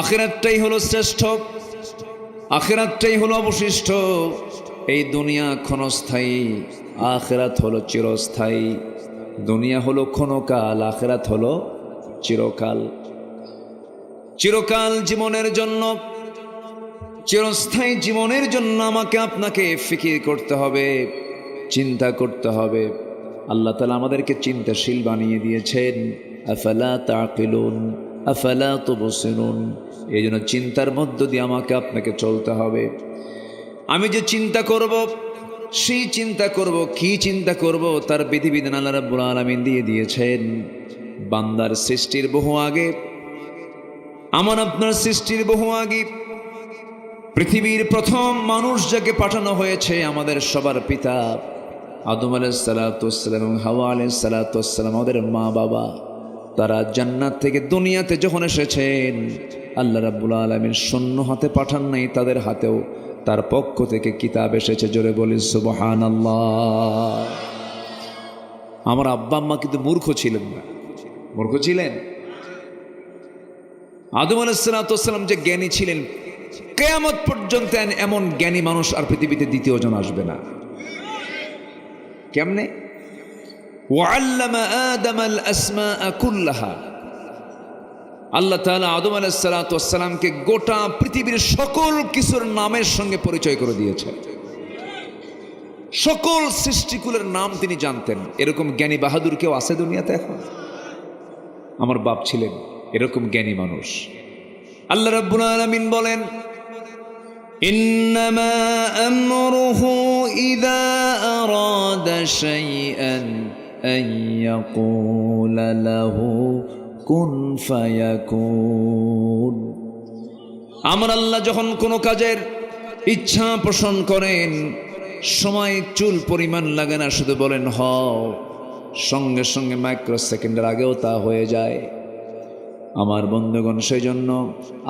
আখিরাতটাই হলো শ্রেষ্ঠ, আখিরাতটাই হলো অবশিষ্ট। এই দুনিয়া ক্ষণস্থায়ী, আখিরাত হলো চিরস্থায়ী। দুনিয়া হলো ক্ষণকাল, আখিরাত হলো চিরকাল। চিরকাল জীবনের জন্য, চিরস্থায়ী জীবনের জন্য আমাকে আপনাকে ফিকির করতে হবে, চিন্তা করতে হবে। আল্লাহ তাআলা আমাদেরকে চিন্তাশীল বানিয়ে দিয়েছেন। আফালা তাকিলুন আফালা তুবসিরুন। এই জন্য চিন্তার মধ্য দিয়ে আমাকে আপনাকে চলতে হবে। আমি যে চিন্তা করব, সেই চিন্তা করব, কি চিন্তা করব তার বিধিবিধান আল্লাহ রাব্বুল আলামিন দিয়ে দিয়েছেন। বান্দার সৃষ্টির বহু আগে, আমার আপনার সৃষ্টির বহু আগে পৃথিবীর প্রথম মানুষ যাকে পাঠানো হয়েছে, আমাদের সবার পিতা আদম আলাইহিস সালাতু ওয়াস সালাম এবং হাওয়া আলাইহিস সালাতু ওয়াস সালাম, আমাদের মা বাবা, তারা জান্নাত থেকে দুনিয়াতে যখন এসেছেন, আল্লাহ রাব্বুল আলামিন শূন্য হাতে পাঠান নাই, তাদের হাতেও তার পক্ষ থেকে কিতাব এসেছে। জোরে বলি সুবহানাল্লাহ। আমার আব্বা আম্মা কিন্তু মূর্খ ছিলেন না। মূর্খ ছিলেন? আদম আলাইহিস সালাতু ওয়াস সালাম যে জ্ঞানী ছিলেন, কিয়ামত পর্যন্ত এমন জ্ঞানী মানুষ আর পৃথিবীতে দ্বিতীয় জন আসবে না। কেমনে? ওয়াল্লামা আদম আল আসমাআ কুল্লাহা। আল্লাহ তাআলা আদম আলাইহিস সালাতু ওয়াস সালামকে গোটা পৃথিবীর সকল কিছুর নামের সঙ্গে পরিচয় করে দিয়েছেন। সকল সৃষ্টিকুলের নাম তিনি জানতেন। এরকম জ্ঞানী বাহাদুর কেউ আছে দুনিয়াতে এখন? আমার বাপ ছিলেন এরকম জ্ঞানী মানুষ। আল্লাহ রাব্বুল আলামিন বলেন, ইন্নামা আমরুহু ইযা আরাদা শাইআন আন ইয়াকুলা লাহু কুন ফায়াকুন। আমার আল্লাহ যখন কোনো কাজের ইচ্ছা পোষণ করেন, সময় চুল পরিমাণ লাগে না, শুধু বলেন হও, সঙ্গে সঙ্গে মাইক্রো সেকেন্ডের আগেও তা হয়ে যায়। আমার বন্ধুগণ, সেই জন্য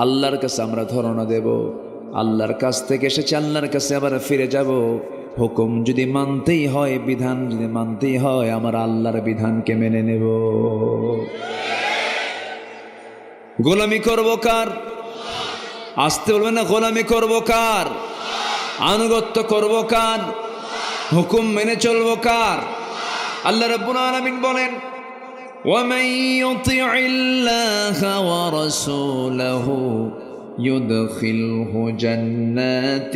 আল্লাহর কাছে আমরা ধারণা দেব, আল্লাহর কাছ থেকে এসেছে, আল্লাহর কাছে আবার ফিরে যাব। হুকুম যদি মানতেই হয়, বিধান যদি মানতেই হয়, আমার আল্লাহর বিধানকে মেনে নেব। গোলামি করব কার? আসতে বলবেন না, গোলামি করব কার? আনুগত্য করব কার? হুকুম মেনে চলব কার? আল্লাহ রাব্বুল আলামিন বলেন, وَمَن يُطِعِ اللَّهَ وَرَسُولَهُ يُدْخِلْهُ جَنَّاتٍ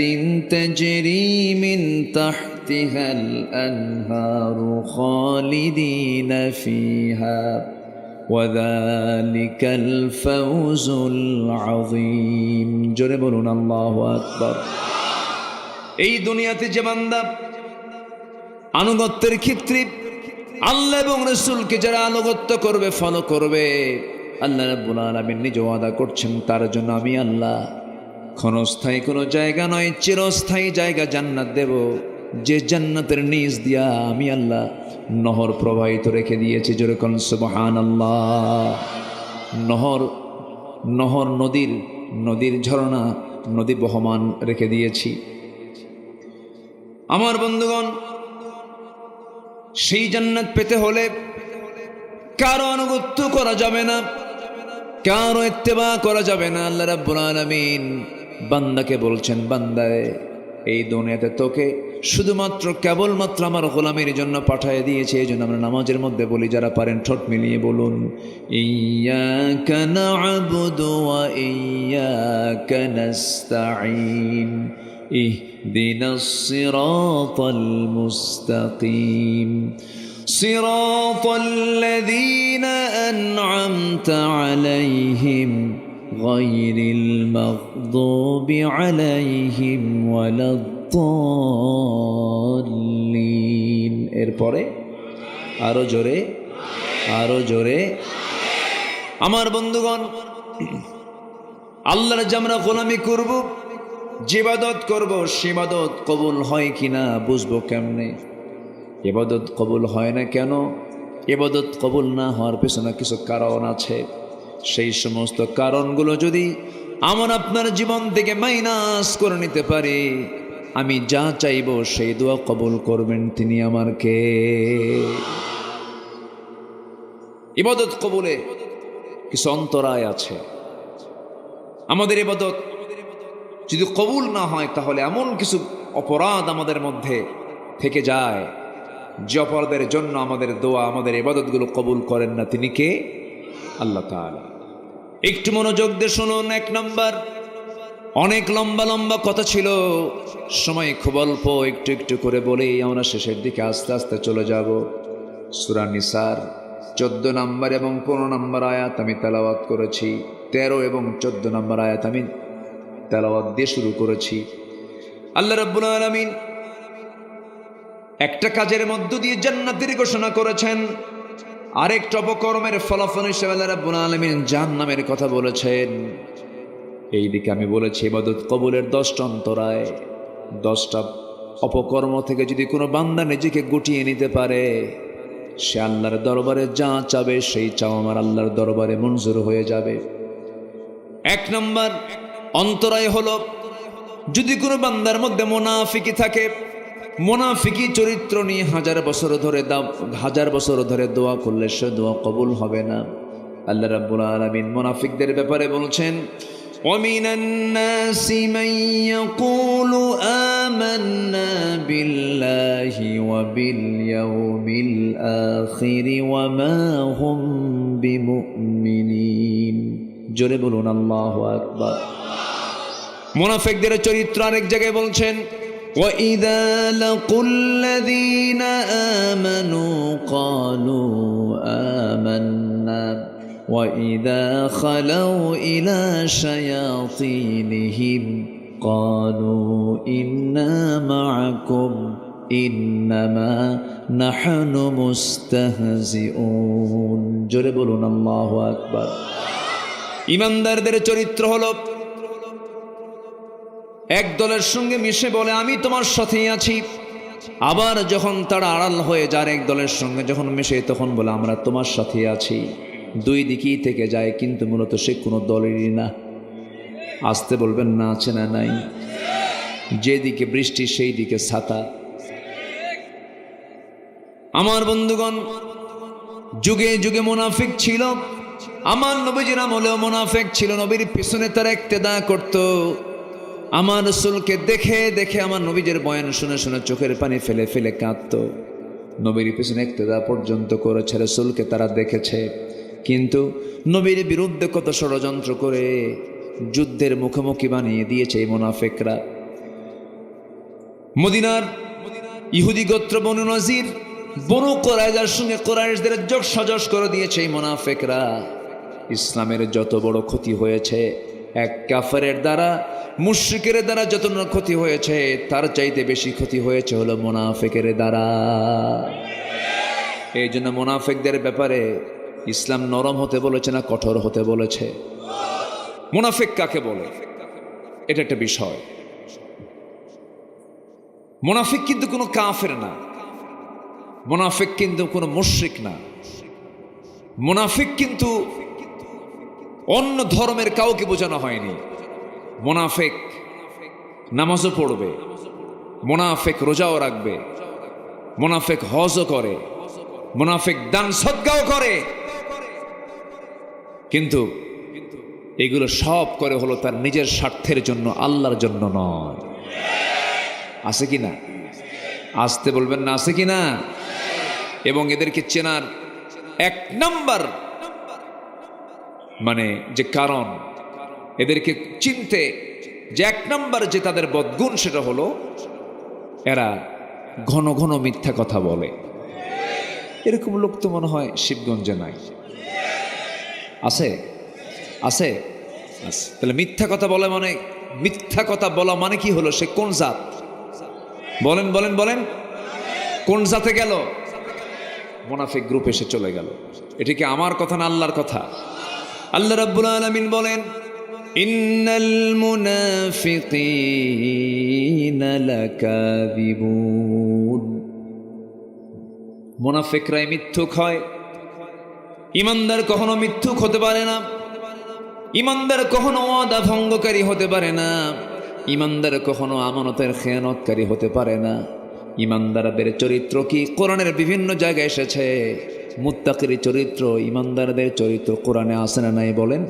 تَجْرِي مِن تَحْتِهَا الْأَنْهَارُ خَالِدِينَ فِيهَا وَذَلِكَ الْفَوْزُ الْعَظِيمُ। জোরে বলুন আল্লাহু আকবার। এই দুনিয়াতে যে বান্দা আনুগত্যের ক্ষেত্রে আল্লাহ এবং রাসূলকে যারা আনুগত্য করবে, ফলো করবে, আল্লাহ রাব্বুল আলামিন নিজে ওয়াদা করছেন, তার জন্য আমি আল্লাহ ক্ষণস্থায়ী কোনো জায়গা নয়, চিরস্থায়ী জায়গা জান্নাত দেব। যে জান্নাতের নিচ দিয়া আমি আল্লাহ নহর প্রবাহিত রেখে দিয়েছি। জোরে কোন সুবহানাল্লাহ। নহর, নহর নদীর ঝর্ণা, নদী বহমান রেখে দিয়েছি। আমার বন্ধুগণ, সেই জান্নাত পেতে হলে কারো আনুগত্য করা যাবে না, কারো ইত্তেবা করা যাবে না। আল্লাহ রাব্বুল আলামিন বান্দাকে বলছেন, বান্দায় এই দুনিয়াতে তোকে শুধুমাত্র কেবলমাত্র আমার গোলামের জন্য পাঠিয়ে দিয়েছে। এই জন্য আমরা নামাজের মধ্যে বলি, যারা পারেন ঠোঁট মিলিয়ে বলুন, ইয়্যাকা না'বুদু ওয়া ইয়্যাকা নাস্তাঈন ইহদিনাস সিরাতাল মুস্তাকিম সিরাতাল লাযীনা আন'আমতা আলাইহিম গায়রিল মাগদুবি আলাইহিম ওয়ালাদ-দাল্লিন। এরপরে আরো জোরে, আরো জোরে। আমার বন্ধুগণ, আল্লাহর যে আমরা গোলামি করব, যে ইবাদত করব, সে ইবাদত কবুল হয় কিনা বুঝবো কেমনে? ইবাদত কবুল হয় না কেন? ইবাদত কবুল না হওয়ার পেছনে কিছু কারণ আছে। সেই সমস্ত কারণগুলো যদি আমার আপনার জীবন থেকে মাইনাস করে নিতে পারি, আমি যা চাইব সেই দোয়া কবুল করবেন তিনি আমার কে? ইবাদত কবুলে কিছু অন্তরায় আছে। আমাদের ইবাদত যদি কবুল না হয় তাহলে এমন কিছু অপরাধ আমাদের মধ্যে থেকে যায় যে অপরাধের জন্য আমাদের দোয়া, আমাদের ইবাদতগুলো কবুল করেন না। তিনি কে? আল্লাহ তাআলা। একটু মনোযোগ দিয়ে শুনুন। এক নম্বর, অনেক লম্বা লম্বা কথা ছিল, সময় খুব অল্প, একটু একটু করে বলেই আমরা শেষের দিকে আস্তে আস্তে চলে যাব। সূরা নিসার 14 নম্বর এবং 15 নম্বর আয়াত আমি তেলাওয়াত করেছি। 13 এবং 14 নম্বর আয়াত আমি তেলাওয়াত দিয়ে শুরু করেছি। আল্লাহ রাব্বুল আলামিন একটা কাজের মধ্য দিয়ে জান্নাতের ঘোষণা করেছেন, আরেকটা অপকর্মের ফলাফল হিসেবে আল্লাহ রাব্বুল আলামিন জাহান্নামের কথা বলেছেন। এইদিকে আমি বলেছি ইবাদত কবুলের 10টা অন্তরায়, 10টা অপকর্ম থেকে যদি কোনো বান্দা নিজেকে গুটিয়ে নিতে পারে, সে আল্লাহর দরবারে যা চাবে সেই চাও আমার আল্লাহর দরবারে মঞ্জুর হয়ে যাবে। 1 নম্বর অন্তরায় হলো, যদি কোনো বান্দার মধ্যে মুনাফিকি থাকে, মুনাফিকি চরিত্র নিয়ে হাজার বছর ধরে দোয়া করলে সে দোয়া কবুল হবে না। আল্লাহ রাব্বুল আলামিন মুনাফিকদের ব্যাপারে বলছেন, وَمِنَ النَّاسِ مَن يَقُولُ آمَنَّا بِاللَّهِ وَبِالْيَوْمِ الْآخِرِ وَمَا هُمْ بِمُؤْمِنِينَ। জোরে বলুন আল্লাহু আকবার। মুনাফিকদের চরিত্র আরেক জায়গায় বলছেন, وَإِذَا لَقُوا الَّذِينَ آمَنُوا قَالُوا آمَنَّا وَإِذَا خَلَوْا إِلَى شَيَاطِينِهِمْ قَالُوا إِنَّا مَعَكُمْ إِنَّمَا نَحْنُ مُسْتَهْزِئُونَ। জোরে বলুন আল্লাহু আকবার। ঈমানদারদের চরিত্র হলো, এক দলের সঙ্গে মিশে বলে আমি তোমার সাথেই আছি, আবার যখন তারা আড়াল হয়ে যার এক দলের সঙ্গে যখন মিশে তখন বলে আমরা তোমার সাথেই আছি। দুই দিকেই থেকে যায়, কিন্তু মূলত সে কোনো দলেরই না। আসতে বলবেন না আছে না নাই? যেদিকে বৃষ্টি সেই দিকে ছাতা। আমার বন্ধুগণ, যুগে যুগে মুনাফিক ছিল। আমার নবীজির আমলেও মুনাফিক ছিল। নবীর পিছনে তারা ইক্তেদা করত। আমার রাসূলকে দেখে দেখে আমার নবীজির বয়ান শুনে শুনে চোখের পানি ফেলে ফেলে কাঁদত। নবীর পিছনে ইক্তেদা পর্যন্ত করেছে, রাসূলকে তারা দেখেছে। কিন্তু নবীর বিরুদ্ধে কত ষড়যন্ত্র করে যুদ্ধের মুখোমুখি বানিয়ে দিয়েছে এই মুনাফিকরা। মদিনার ইহুদি গোত্র বনু নজির, বনু কুরাইজার সঙ্গে কুরাইশদের যোগ সাজস করে দিয়েছে এই মুনাফিকরা। ইসলামের যত বড় ক্ষতি হয়েছে এক কাফেরের দ্বারা, মুশরিকের দ্বারা যত ক্ষতি হয়েছে তার চাইতে বেশি ক্ষতি হয়েছে হলো মুনাফিকের দ্বারা। এই জন্য মুনাফিকদের ব্যাপারে ইসলাম নরম হতে বলেছে না কঠোর হতে বলেছে? মুনাফিক কাকে বলে এটা একটা বিষয়। মুনাফিক কিন্তু কোনো কাফের না, মুনাফিক কিন্তু কোনো মুশরিক না, মুনাফিক কিন্তু অন্য ধর্মের কাউকে বোঝানো হয়নি। মুনাফিক নামাজও পড়বে, মুনাফিক রোজাও রাখবে, মুনাফিক হজও করে, মুনাফিক দান সদকাও করে, কিন্তু এগুলো সব করে হলো তার নিজের স্বার্থের জন্য, আল্লাহর জন্য নয়। আছে কি না? আসতে বলবেন না, আছে কি না? এবং এদেরকে চেনার 1 নম্বর মানে যে কারণ, এদেরকে চিনতে যে 1 নম্বর যে তাদের বদগুণ, সেটা হলো এরা ঘন ঘন মিথ্যা কথা বলে। এরকম লোক তো মনে হয় শিবগঞ্জে নাই। আছে? আছে? তাহলে মিথ্যা কথা বলে মানে, মিথ্যা কথা বলা মানে কি হলো? সে কোন জাত? বলেন বলেন বলেন, কোন জাতে গেল? মুনাফিক গ্রুপ এসে চলে গেল। এটা কি আমার কথা না আল্লাহর কথা? আল্লাহ রাব্বুল আলামিন বলেন, ইন্নাল মুনাফিকিনা লাকাযিবুন। মুনাফিকরাই মিথ্যুক হয়। ঈমানদার কখনো মিথ্যুক হতে পারে না। ঈমানদার কখনো ওয়াদা ভঙ্গকারী হতে পারে না। ঈমানদার কখনো আমানতের খেয়ানতকারী হতে পারে না। ঈমানদারদের চরিত্র কি কোরআনের বিভিন্ন জায়গায় এসেছে। মুত্তাকির চরিত্র, ঈমানদারদের চরিত্র কোরআনে আছে না নাই বলেন?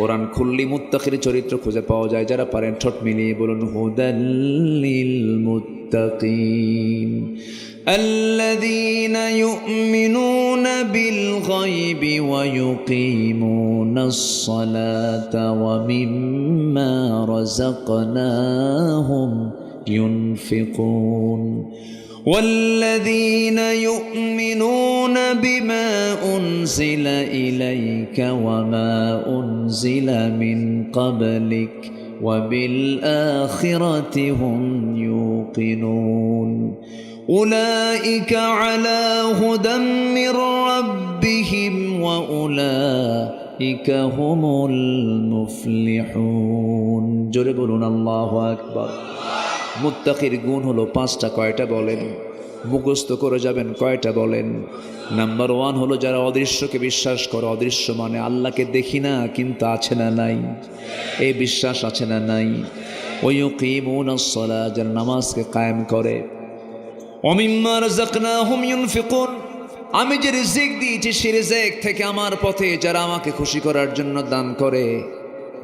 কোরআন খুললি মুত্তাকির চরিত্র খুঁজে পাওয়া যায়। যারা পারেন ঠোঁট মিলিয়ে বলুন হুদাল্লিল মুত্তাকিন আল্লাযীনা ইউমিনুনা বিল গায়বি ওয়া ইউকিমুনাস সালাতা ওয়া মিম্মা রাযাকনাহুম ينفقون والذين يؤمنون بما أنزل إليك وما أنزل من قبلك وبالآخرة هم يوقنون أولئك على هدى من ربهم وأولئك هم المفلحون جربون الله أكبر মুত্তাকির গুণ হলো পাঁচটা। কয়টা বলেন? মুখস্থ করে যাবেন। কয়টা বলেন? নাম্বার 1 হলো যারা অদৃশ্যকে বিশ্বাস করে। অদৃশ্য মানে আল্লাহকে দেখি না কিন্তু আছে না নাই, এই বিশ্বাস আছে না নাই। ওয়া ইউকিমুনাস সালাহ, যারা নামাজকে কায়েম করে। ওয়া মিম্মা রাযাকনাহুম ইউনফিকুন, আমি যে রিজিক দিয়েছি সেই রিজিক থেকে আমার পথে যারা আমাকে খুশি করার জন্য দান করে,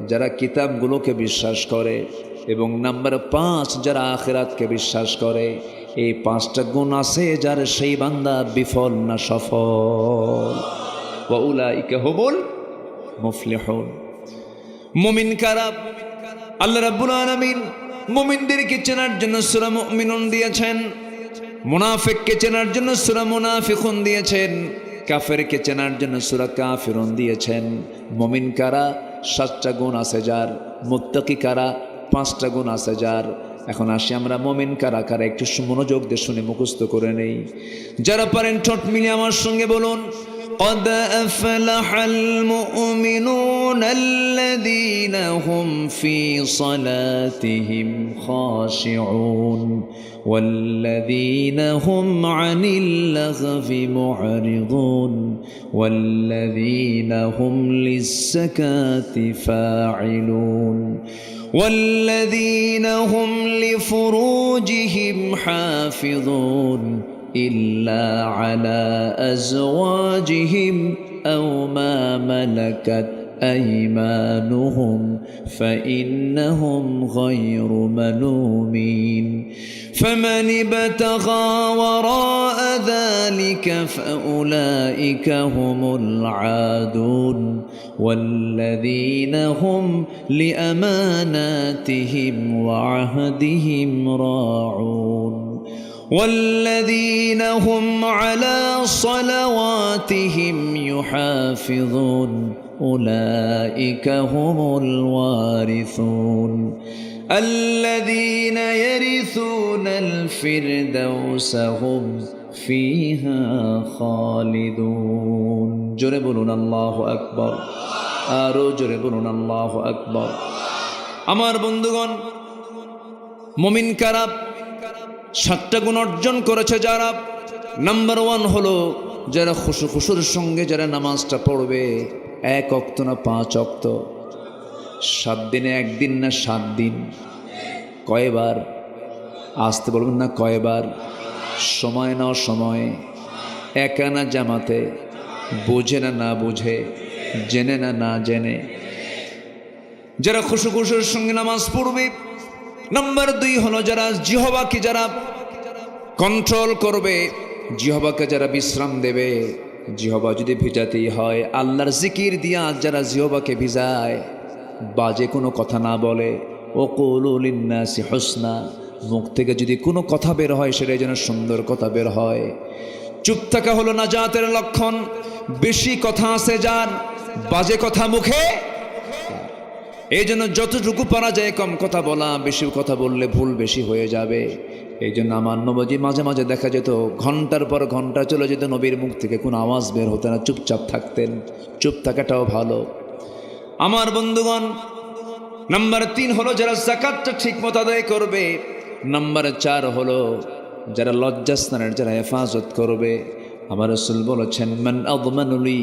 যারা কিতাবগুলোকে বিশ্বাস করে। এবং নাম্বার 5, যারা আখিরাতকে বিশ্বাস করে। এই 5টা গুণ আছে যার, সেই বান্দা বিফল না সফল। ওয়া উলাইকা হুমুল মুফলিহুন। মুমিন কারা? আল্লাহ রাব্বুল আলামিন মুমিনদেরকে চেনার জন্য সূরা মুমিনুন দিয়েছেন, মুনাফিককে চেনার জন্য সূরা মুনাফিকুন দিয়েছেন, কাফেরকে চেনার জন্য সূরা কাফিরুন দিয়েছেন। মুমিন কারা? 7টা গুণ আছে যার। মুত্তাকি কারা? 5টা গুণ আছে যার। এখন আসি আমরা মুমিন কারা কারা, একটু মনোযোগ দিয়ে শুনে মুখস্থ করে নেই। যারা পারেন ঠোঁট মিলিয়ে আমার সঙ্গে বলুন قد أفلح المؤمنون الذين هم في صلاتهم خاشعون والذين هم عن اللغو معرضون والذين هم للزكاة فاعلون والذين هم لفروجهم حافظون إلا على أزواجهم أو ما ملكت أيمانهم فإنهم غير ملومين فمن ابتغى وراء ذلك فأولئك هم العادون والذين هم لأماناتهم وعهدهم راعون والذين هم على صلواتهم يحافظون أولئك هم الوارثون الذين يرثون الفردوس هم فيها خالدون জোরে বলুন আল্লাহু আকবার। আরো জোরে বলুন আল্লাহু আকবার। আমার বন্ধুগণ, মুমিন কারা? 7টা গুণ অর্জন করেছে যারা। নাম্বার 1 হলো যারা খুশুর সঙ্গে যারা নামাজটা পড়বে, 1 ওয়াক্ত না 5 ওয়াক্ত, 7 দিনে 1 দিন না 7 দিন, কয়বার? আসতে বলবেন না, কয়বার? সময় না সময়ে, একা না জামাতে, বুঝে না না বুঝে, জেনে না না জেনে, যারা খুশুর সঙ্গে নামাজ পড়বে। নাম্বার 2 হলো যারা জিহ্বাকে যারা কন্ট্রোল করবে, জিহ্বাকে যারা বিশ্রাম দেবে। জিহ্বা যদি ভিজাতেই হয়, আল্লাহর জিকির দিয়া যারা জিহ্বাকে ভিজায়, বাজে কোনো কথা না বলে। ওয়াকুলু লিন্নাসি হুসনা, মুখ থেকে যদি কোনো কথা বের হয় সেটা যেন সুন্দর কথা বের হয়। চুপ থাকা হলো নাজাতের লক্ষণ। বেশি কথা আছে যার, বাজে কথা মুখে। এই জন্য যতটুকু পারা যায় কম কথা বলা, বেশি কথা বললে ভুল বেশি হয়ে যাবে। এই জন্য আমার নবীজি মাঝে মাঝে দেখা যেত ঘন্টার পর ঘন্টা চলে যেত, নবীর মুখ থেকে কোনো আওয়াজ বের হতো না, চুপচাপ থাকতেন। চুপ থাকাটাও ভালো। আমার বন্ধুগণ, নাম্বার 3 হলো যারা যাকাতটা ঠিক মতো আদায় করবে। নাম্বার 4 হলো যারা লজ্জাস্থানের যারা হেফাজত করবে। আমার রাসূল বলেছেন, মান আযমানু লি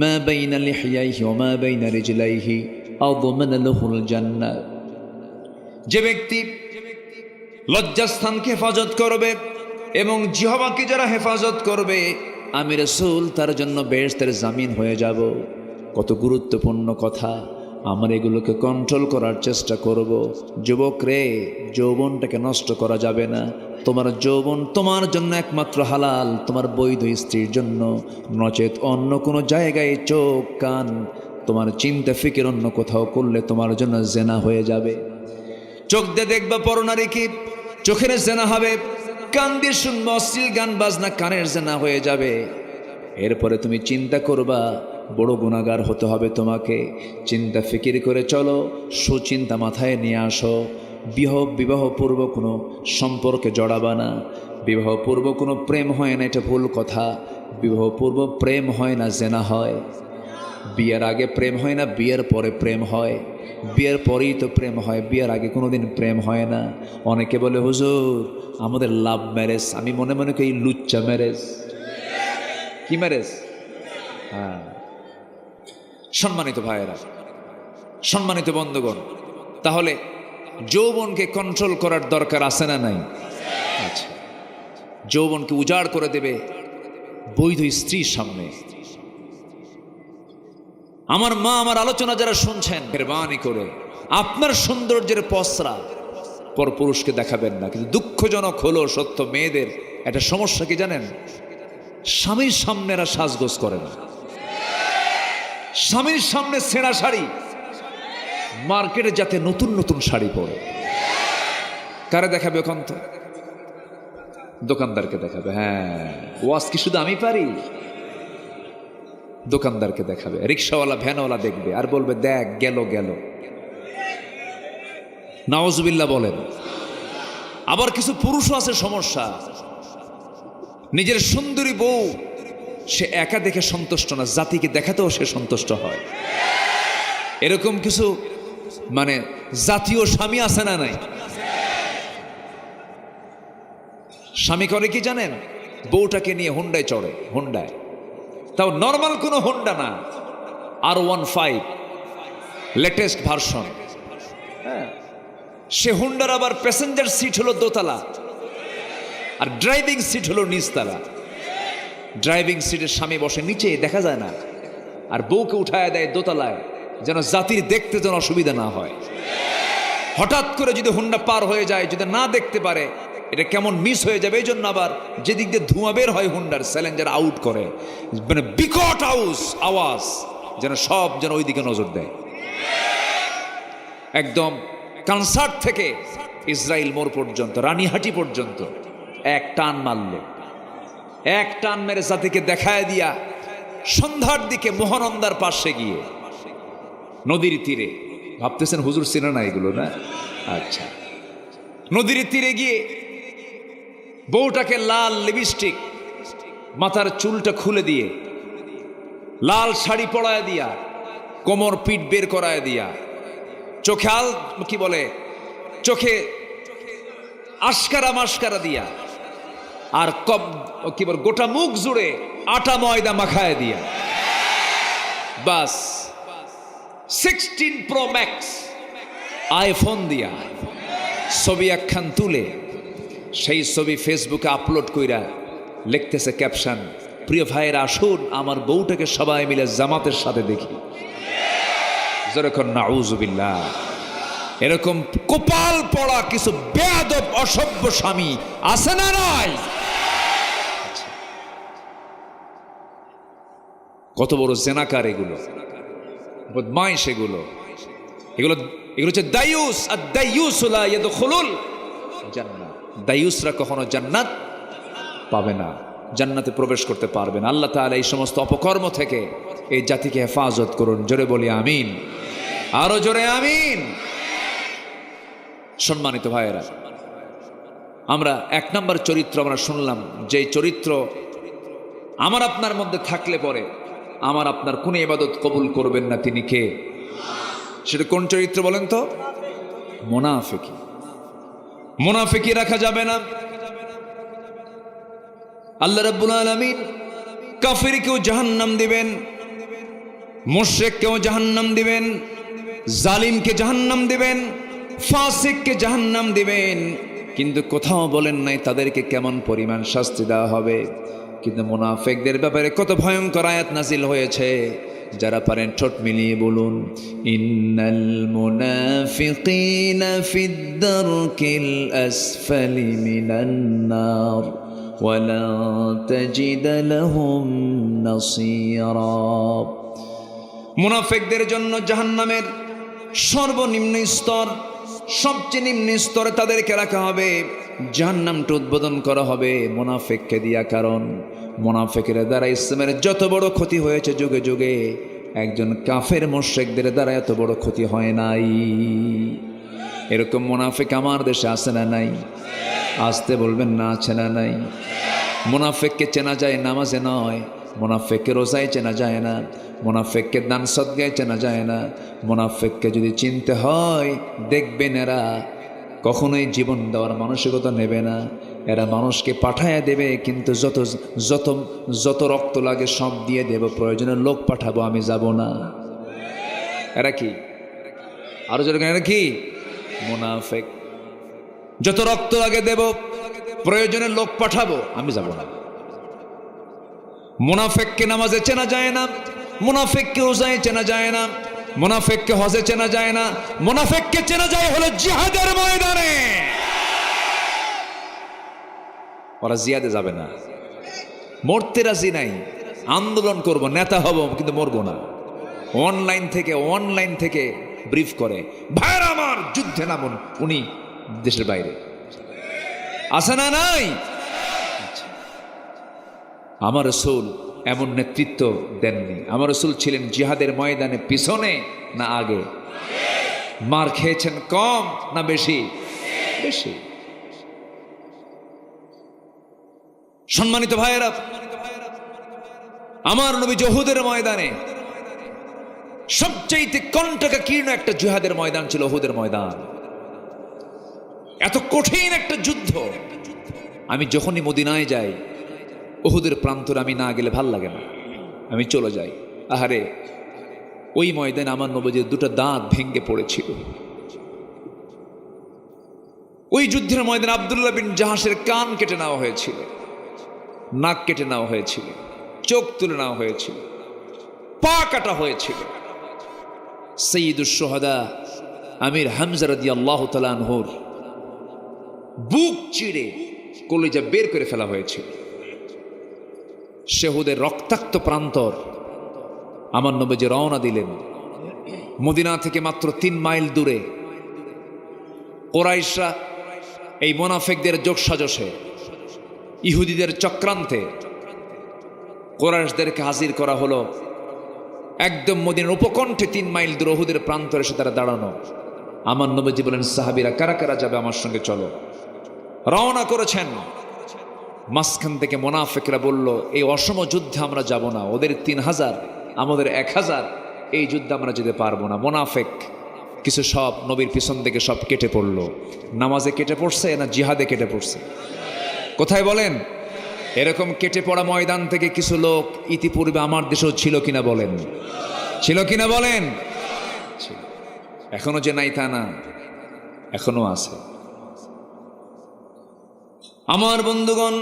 মা বাইনা লিহইয়াইহি ওয়া মা বাইনা রিজলাইহি আযমানা লাহুল জান্নাহ। যে ব্যক্তি লজ্জাস্থানকে হেফাজত করবে এবং জিহ্বাকে যারা হেফাজত করবে, আমি রাসূল তার জন্য বেহেশতের জামিন হয়ে যাব। কত গুরুত্বপূর্ণ কথা। আমরা এগুলোকে কন্ট্রোল করার চেষ্টা করব। যুবক রে, যৌবনটাকে নষ্ট করা যাবে না। তোমার যৌবন তোমার জন্য একমাত্র হালাল তোমার বৈধ স্ত্রীর জন্য, নচেত অন্য কোনো জায়গায় চোখ কান তোমার চিন্তা ফিকির অন্য কোথাও করলে তোমার জন্য জেনা হয়ে যাবে। চোখ দিয়ে দেখবা পরনারী কি, চোখের জেনা হবে। কান দিয়ে শুনবো অশ্লীল গান বাজনা, কানের জেনা হয়ে যাবে। এরপরে তুমি চিন্তা করবা বড় গুনাহগার হতে হবে তোমাকে। চিন্তা ফিকির করে চলো, সুচিন্তা মাথায় নিয়ে আসো। বিবাহপূর্ব কোনো সম্পর্কে জড়াবা না। বিবাহপূর্ব কোনো প্রেম হয় না, এটা ভুল কথা। বিবাহপূর্ব প্রেম হয় না, জেনা হয়। বিয়ের আগে প্রেম হয় না, বিয়ের পরে প্রেম হয়। বিয়ের পরেই তো প্রেম হয়, বিয়ের আগে কোনোদিন প্রেম হয় না। অনেকে বলে হুজুর আমাদের লাভ ম্যারেজ। আমি মনে মনে করি লুচ্চা ম্যারেজ। কি ম্যারেজ? হ্যাঁ। সম্মানিত ভাইয়েরা, সম্মানিত বন্ধুগণ, তাহলে যৌবনকে কন্ট্রোল করার দরকার আছে না নাই? আচ্ছা, যৌবনকে উজাড় করে দেবে বৈধ স্ত্রীর সামনে। আমার মা, আমার আলোচনা যারা শুনছেন, মেহরবানি করে আপনার সৌন্দর্যের পসরা পর পুরুষকে দেখাবেন না। কিন্তু দুঃখজনক হলো সত্য, মেয়েদের একটা সমস্যা কি জানেন? স্বামীর সামনে এরা সাজগোজ করে না। স্বামীর সামনে ছেঁড়া শাড়ি, মার্কেটে যাতে নতুন নতুন শাড়ি পরে। কারে দেখাবে? ওখান তো দোকানদারকে দেখাবে। হ্যাঁ, ওয়াজ কি শুধু আমি পারি? দোকানদারকে দেখাবে, রিক্সাওয়ালা ভ্যানওয়ালা দেখবে আর বলবে দেখ গেল গেল। নাউজুবিল্লাহ বলেন। আবার কিছু পুরুষও আছে সমস্যা, নিজের সুন্দরী বউ সে একা দেখে সন্তুষ্ট না, জাতিকে দেখাতেও সে সন্তুষ্ট হয়। এরকম কিছু মানে জাতীয় স্বামী আছে না নাই? স্বামী করে কি জানেন? বউটাকে নিয়ে হুন্ডায় চড়ে, হুন্ডায়, তাও নর্মাল কোনো হুন্ডা না, R15 লেটেস্ট ভার্সন। হ্যাঁ, সে হুন্ডার আবার প্যাসেঞ্জার সিট হলো দোতলা আর ড্রাইভিং সিট হলো নিচতলা। ড্রাইভিং সিটের স্বামী বসে নিচে, দেখা যায় না, আর বউকে উঠায় দেয় দোতলায়, যেন জাতির দেখতে যেন অসুবিধা না হয়। হঠাৎ করে যদি হুন্ডা পার হয়ে যায়, যদি না দেখতে পারে, এটা কেমন মিস হয়ে যাবে। এই জন্য আবার যেদিক দিয়ে ধোঁয়া বের হয় হুন্ডার, স্যালেঞ্জার আউট করে, মানে বিকট আওয়াজ, যেন সব যেন ওই দিকে নজর দেয়। একদম কনসার্ট থেকে ইসরায়েল মোড় পর্যন্ত, রানীহাটি পর্যন্ত এক টান মারল, এক টান মেরে জাতিকে দেখায় দিয়া সন্ধ্যার দিকে মহানন্দার পাশে গিয়ে নদীর তীরে, ভাবতেছেন হুজুর চেনে না এগুলো না? আচ্ছা, নদীর তীরে গিয়ে বউটাকে লাল লিপস্টিক, মাথার চুলটা খুলে দিয়ে, লাল শাড়ি পরায় দিয়া, কোমর পিঠ বের করায় দিয়া, চোখে কি বলে, চোখে আশকারা মাস্কারা দিয়া, আর কি বল গোটা মুখ জুড়ে আটা ময়দা মাখায় দিয়া, বাস 16 Pro Max আইফোন দিয়া ছবি একখান তুলে সেই ছবি ফেসবুকে আপলোড কইরা লিখতেছে ক্যাপশন, প্রিয় ভাইয়েরা আসুন আমার বউটাকে সবাই মিলে জামাতের সাথে দেখি। যেরকম নাউজুবিল্লাহ। এরকম কপাল পড়া কিছু বেয়াদব অসভ্য স্বামী আছে না নাই? কত বড় জেনাকার এগুলো, বদমাইশ এগুলো, এগুলো হচ্ছে দায়ুস। আর দায়ুস লা ইয়াদখুলুল জান্নাহ। দায়ুসরা কখনো জান্নাত পাবে না, জান্নাতে প্রবেশ করতে পারবে না। আল্লাহ তাআলা এই সমস্ত অপকর্ম থেকে এই জাতিকে হেফাজত করুন। জোরে বলি আমিন, আরো জোরে আমিন। সম্মানিত ভাইয়েরা, আমরা এক নম্বর চরিত্র আমরা শুনলাম, যে চরিত্র আমার আপনার মধ্যে থাকলে পরে আমার আপনার কোন ইবাদত কবুল করবেন না, তিনি কে? সেটা কোন চরিত্র বলেন তো? মুনাফিকি। মুনাফিকি রাখা যাবে না। আল্লাহ রাব্বুল আলামিন কাফিরকেও জাহান্নাম দিবেন, মুশরিককেও জাহান্নাম দিবেন, জালিমকে জাহান্নাম দিবেন, ফাসিককে জাহান্নাম দিবেন, কিন্তু কোথাও বলেন নাই তাদেরকে কেমন পরিমাণ শাস্তি দেওয়া হবে। কিন্তু মুনাফিকদের ব্যাপারে কত ভয়ঙ্কর আয়াত নাজিল হয়েছে। যারা পারেন ঠোঁট মিলিয়ে বলুন, ইন্নাল মুনাফিকিনা ফিদ দারকিল আসফালি মিনান নার ওয়ালা তাজিদ লাহুম নাসীরা। মুনাফিকদের জন্য জাহান্নামের সর্বনিম্ন স্তর, সবচেয়ে নিম্ন স্তরে তাদেরকে রাখা হবে, জাহান্নামটা উদ্বোধন করা হবে মুনাফিককে দিয়া। কারণ মুনাফিকের দ্বারা ইসলামের যত বড় ক্ষতি হয়েছে যুগে যুগে, একজন কাফের মুশরিকদের দ্বারা এত বড় ক্ষতি হয় নাই। এরকম মুনাফিক আমার দেশে আছে না নাই? আসতে বলবেন না, আছে না নাই? মুনাফিককে চেনা যায় নামাজে নয়, মুনাফিককে রোজায় চেনা যায় না, মুনাফিককে দান সদকায় চেনা যায় না। মুনাফিককে যদি চিনতে হয়, দেখবেন এরা কখনোই জীবন দেওয়ার মানসিকতা নেবে না। এরা মানুষকে পাঠায়া দেবে, কিন্তু যত যত যত রক্ত লাগে সব দিয়ে দেব, প্রয়োজনে লোক পাঠাবো, আমি যাব না। এরা কি? আরো যেরকম এরা কি? মুনাফিক। যত রক্ত লাগে দেব, প্রয়োজনে লোক পাঠাবো, আমি যাব না। মুনাফিককে নামাজে চেনা যায় না, মুনাফিককে রোজায় চেনা যায় না, মুনাফিককে হজে চেনা যায় না, মুনাফিককে চেনা যায় হলো জিহাদের ময়দানে। ওরা জিহাদে যাবে না, মরতে রাজি নাই। আন্দোলন করব, নেতা হব, কিন্তু মরবো না। অনলাইন থেকে ব্রিফ করে, ভাইরা আমার যুদ্ধে নামুন। উনি দেশের বাইরে আছে না নাই? আমার রাসূল এমন নেতৃত্ব দেননি। আমার রাসূল ছিলেন জিহাদের ময়দানে পিছনে না আগে? মার খেয়েছেন কম না বেশি? বেশি। সম্মানিত ভাইয়েরা, আমার নবী উহুদের ময়দানে সবচেয়ে কণ্টকাকীর্ণ একটা জিহাদের ময়দান ছিল উহুদের ময়দান। এত কঠিন একটা যুদ্ধ। আমি যখনই মদিনায় যাই, উহুদের প্রান্তরে আমি না গেলে ভাল লাগে না, আমি চলে যাই। আহারে, ওই ময়দানে আমার নবীর দুটো দাঁত ভেঙে পড়েছিল। ওই যুদ্ধের ময়দানে আব্দুল্লাহ বিন জাহাসের কান কেটে নেওয়া হয়েছিল, নাক কেটে নেওয়া হয়েছিল, চোখ তুলে নেওয়া হয়েছিল, পা কাটা হয়েছিল। সাইয়্যিদুশ শুহাদা আমির হামজা রাদিয়াল্লাহু তাআলা আনহুর বুক চিড়ে কলিজা বের করে ফেলা হয়েছিল। উহুদের রক্তাক্ত প্রান্তর আমার নবীজি রওনা দিলেন। মদিনা থেকে মাত্র 3 মাইল দূরে কুরাইশরা এই মুনাফিকদের যোগসাজশে, ইহুদিদের চক্রান্তে কুরাইশদেরকে হাজির করা হলো। একদম মদিনার উপকণ্ঠে 3 মাইল দূরে উহুদের প্রান্তরে এসে তারা দাঁড়ানো। আমার নবীজি বলেন, সাহাবীরা কারা কারা যাবে আমার সঙ্গে, চলো। রওনা করেছেন। মাঝখান থেকে মুনাফিকরা বলল, এই অসম যুদ্ধে আমরা যাব না, ওদের 3000 আমাদের 1000, এই যুদ্ধে আমরা যেতে পারবো না। মুনাফিক কিছু সব নবীর পিছন থেকে সব কেটে পড়লো। নামাজে কেটে পড়ছে না জিহাদে কেটে পড়ছে? কোথায় বলেন? এরকম কেটে পড়া ময়দান থেকে কিছু লোক ইতিপূর্বে আমার দেশেও ছিল কিনা বলেন? ছিল কিনা বলেন? এখনো যে নাই তা না, এখনো আছে। আমার বন্ধুগণ,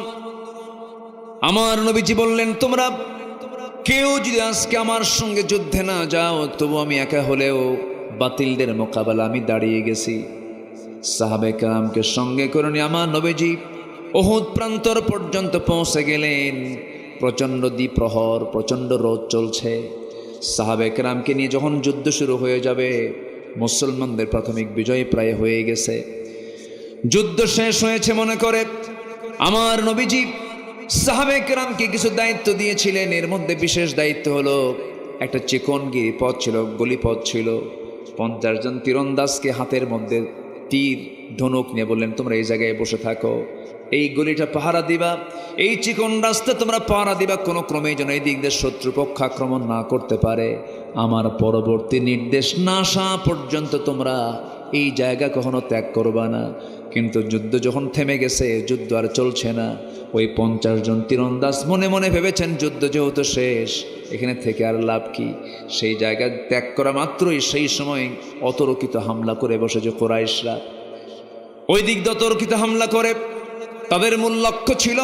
আমার নবীজি বললেন, তোমরা কেউ যদি আজকে আমার সঙ্গে যুদ্ধে না যাও, তবু আমি একা হলেও বাতিলদের মোকাবেলা আমি দাঁড়িয়ে গেছি। সাহাবে কেরামকে সঙ্গে করে নিয়ে আমার নবীজি উহুদ প্রান্তর পর্যন্ত পৌঁছে গেলেন। প্রচণ্ড দ্বিপ্রহর, প্রচণ্ড রোদ চলছে। সাহাবে কেরামকে নিয়ে যখন যুদ্ধ শুরু হয়ে যাবে, মুসলমানদের প্রাথমিক বিজয় প্রায় হয়ে গেছে, যুদ্ধ শেষ হয়েছে মনে করে আমার নবীজি সাহাবে কেরামকে কিছু দায়িত্ব দিয়েছিলেন। এর মধ্যে বিশেষ দায়িত্ব হলো, একটা চিকন গিরিপথ ছিল, গলিপথ ছিল। 50 জন তীরন্দাজকে হাতের মধ্যে তীর ধনুক নিয়ে বললেন, তোমরা এই জায়গায় বসে থাকো, এই গলিটা পাহারা দিবা, এই চিকন রাস্তা তোমরা পাহারা দিবা, কোনো ক্রমেই যেন এই দিক দিয়ে শত্রুপক্ষ আক্রমণ না করতে পারে। আমার পরবর্তী নির্দেশ না আসা পর্যন্ত তোমরা এই জায়গা কখনো ত্যাগ করবা না। কিন্তু যুদ্ধ যখন থেমে গেছে, যুদ্ধ আর চলছে না, ওই 50 জন তীরন্দাজ মনে মনে ভেবেছেন, যুদ্ধ যেহেতু শেষ, এখানে থেকে আর লাভ কি। সেই জায়গা ত্যাগ করা মাত্রই সেই সময় অতর্কিত হামলা করে বসেছে কুরাইশরা। ওই দিক দিয়ে অতর্কিত হামলা করে তাদের মূল লক্ষ্য ছিল,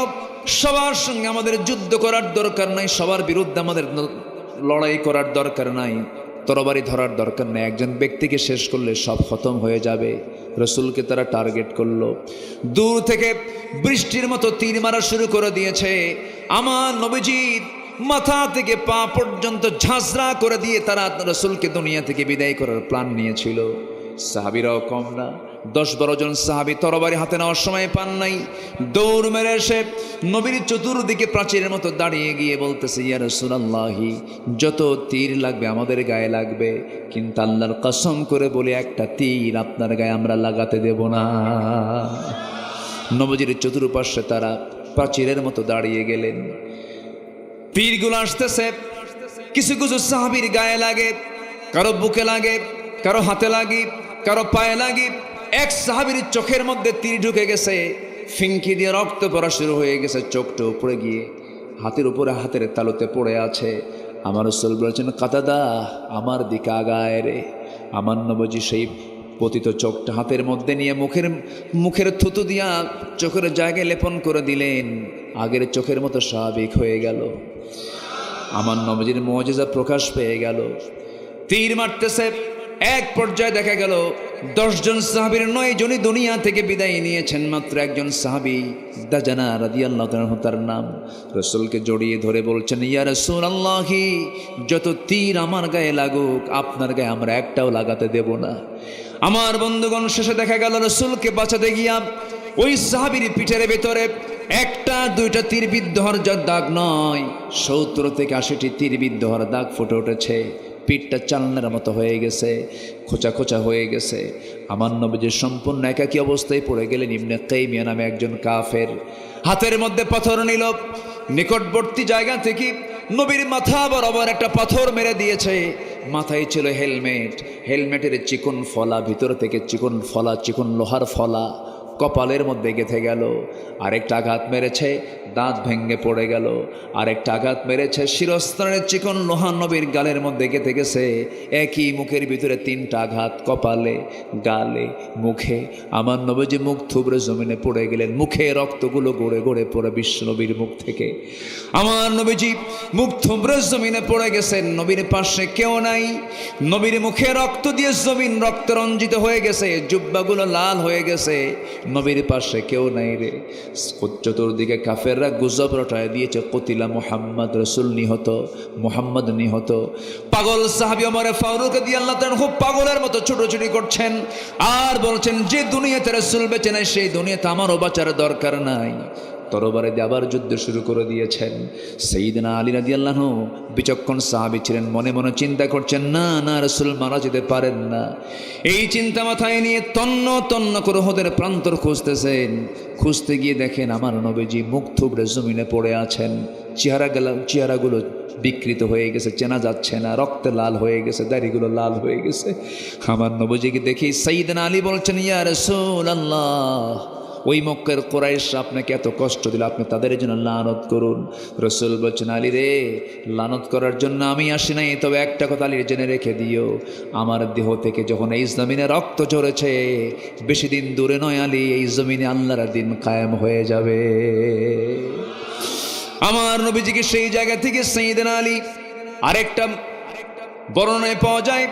সবার সঙ্গে আমাদের যুদ্ধ করার দরকার নাই, সবার বিরুদ্ধে আমাদের লড়াই করার দরকার নাই, তরবারি ধরার দরকার নেই, একজন ব্যক্তিকে শেষ করলে সব খতম হয়ে যাবে। রসুলকে তারা টার্গেট করলো, দূর থেকে বৃষ্টির মতো তীর মারা শুরু করে দিয়েছে। আমার নবীজির মাথা থেকে পা পর্যন্ত ঝাঁঝরা করে দিয়ে তারা রসুলকে দুনিয়া থেকে বিদায় করার প্ল্যান নিয়েছিল। সাহাবীরাও কম না, 10-12 জন সাহাবী তরবারি হাতে নেওয়ার সময় পান নাই, দৌড় মেরে এসে নবীর চতুর্দিকে প্রাচীরের মতো দাঁড়িয়ে গিয়ে বলতেছে, ইয়া রাসূলুল্লাহি, যত তীর লাগবে আমাদের গায়ে লাগবে, কিন্তু আল্লাহর কসম করে বলি একটা তীর আপনার গায়ে আমরা লাগাতে দেব না। নবীজির চতুর্পাশে তারা প্রাচীরের মতো দাঁড়িয়ে গেলেন। তীরগুলো আসতেছে, কিছু কিছু সাহাবীর গায়ে লাগে, কারো বুকে লাগে, কারো হাতে লাগে, কারো পায়ে লাগে। এক সাহাবীর চোখের মধ্যে তীর ঢুকে গেছে, ফিঙ্কি দিয়ে রক্ত পড়া শুরু হয়ে গেছে, চোখটা উপরে গিয়ে হাতের উপরে হাতের তালুতে পড়ে আছে। আমার রাসূল বলেছেন, কাতাদা আমার দিকে আগায় রে। আমার নবীজি সেই পতিত চোখটা হাতের মধ্যে নিয়ে মুখের থুতু দিয়া চোখের জায়গায় লেপন করে দিলেন, আগের চোখের মতো স্বাভাবিক হয়ে গেল। আমার নবীজির মুজিজা প্রকাশ পেয়ে গেল। তীর মারতেছে, এক পর্যায়ে দেখা গেল 10 জন সাহাবীর 9 জনই দুনিয়া থেকে বিদায় নিয়েছেন, মাত্র একজন সাহাবী দাজানা রাদিয়াল্লাহু তাআলা তার নাম, রাসূলকে জড়িয়ে ধরে বলছেন, ইয়া রাসূলুল্লাহি, যত তীর আমার গায়ে লাগুক আপনার গায়ে আমরা একটাও লাগাতে দেব না। আমার বন্ধুগণ, শেষে দেখা গেল রাসূলকে বাঁচাতে গিয়া ওই সাহাবীর পিঠের ভেতরে 1-2টা তীর বিদ্ধ হওয়ার দাগ নয়, 70 থেকে 80টি তীর বিদ্ধ হওয়ার দাগ ফুটে উঠেছে। পিঠটা চালনার মতো হয়ে গেছে, খোঁচা খোঁচা হয়ে গেছে। আমার নবীজি সম্পূর্ণ একাকী অবস্থায় পড়ে গেলেন। ইবনে কাইমিয়া নামে একজন কাফের হাতের মধ্যে পাথর নিল, নিকটবর্তী জায়গা থেকে নবীর মাথা বরাবর একটা পাথর মেরে দিয়েছে। মাথায় ছিল হেলমেট, হেলমেটের চিকন ফলা, ভিতর থেকে চিকন ফলা, চিকন লোহার ফলা কপালের মধ্যে গেঁথে গেল। আরেকটা আঘাত মেরেছে, দাঁত ভেঙে পড়ে গেল। আরেকটা আঘাত মেরেছে, শিরস্ত্রাণের চিকন লোহা নবীর গালের মধ্যে গেঁথে গেছে। একই মুখের ভিতরে 3টা আঘাত, কপালে, গালে, মুখে। আমার নবীজি মুখ থুবড়ে জমিনে পড়ে গেলেন, মুখে রক্তগুলো গড়ে গড়ে পড়ে বিশ্ব নবীর মুখ থেকে। আমার নবীজি মুখ থুবড়ে জমিনে পড়ে গেছেন, নবীর পাশে কেউ নাই। নবীর মুখে রক্ত দিয়ে জমিন রক্ত রঞ্জিত হয়ে গেছে, জুব্বাগুলো লাল হয়ে গেছে, নবীর পাশে কেউ নাই রে। চতুর্দিকে কাফেররা গুজব রটায় দিয়েছে, কতিলা মুহাম্মদ, রাসূল নিহত, মুহাম্মদ নিহত। পাগল সাহাবী ওমর ফারুক রাদিয়াল্লাহু তাআলা খুব পাগলের মতো ছোটাছুটি করছেন আর বলছেন, যে দুনিয়াতে রাসূল বেঁচে নাই সেই দুনিয়াতে আমারও বাঁচার দরকার নাই। তরবারে দিয়ে আবার যুদ্ধ শুরু করে দিয়েছেন। সাইয়েদনা আলী রাদিয়াল্লাহু বিচক্ষণ সাহাবী ছিলেন, মনে মনে চিন্তা করছেন, না না, রাসূল মারা যেতে পারেন না। এই চিন্তা মাথায় নিয়ে তন্ন তন্ন করে ওদের প্রান্তর খুঁজতেছেন। খুঁজতে গিয়ে দেখেন আমার নবীজি মুখ থুবড়ে জমিনে পড়ে আছেন, চেহারাগুলো বিকৃত হয়ে গেছে, চেনা যাচ্ছে না, রক্তে লাল হয়ে গেছে, দাড়িগুলো লাল হয়ে গেছে। আমার নবীজিকে দেখি সাইয়েদনা আলী বলছেন, ইয়া রাসূলুল্লাহ, ওই মক্কার কুরাইশ আপনাকে এত কষ্ট দিল, আপনি তাদের জন্য লানত করুন। রাসূল বলছেন, আলী রে, লানত করার জন্য আমি আসি নাই, তবে একটা কথা আলী জেনে রেখে দিও, আমার দেহ থেকে যখন এই জমিনে রক্ত ঝরেছে, বেশি দিন দূরে নয় আলী, এই জমিনে আল্লাহর দিন কায়েম হয়ে যাবে। আমার নবীজিকে সেই জায়গা থেকে সাইয়েদনা আলী, আরেকটা বর্ণনায় পাওয়া যায়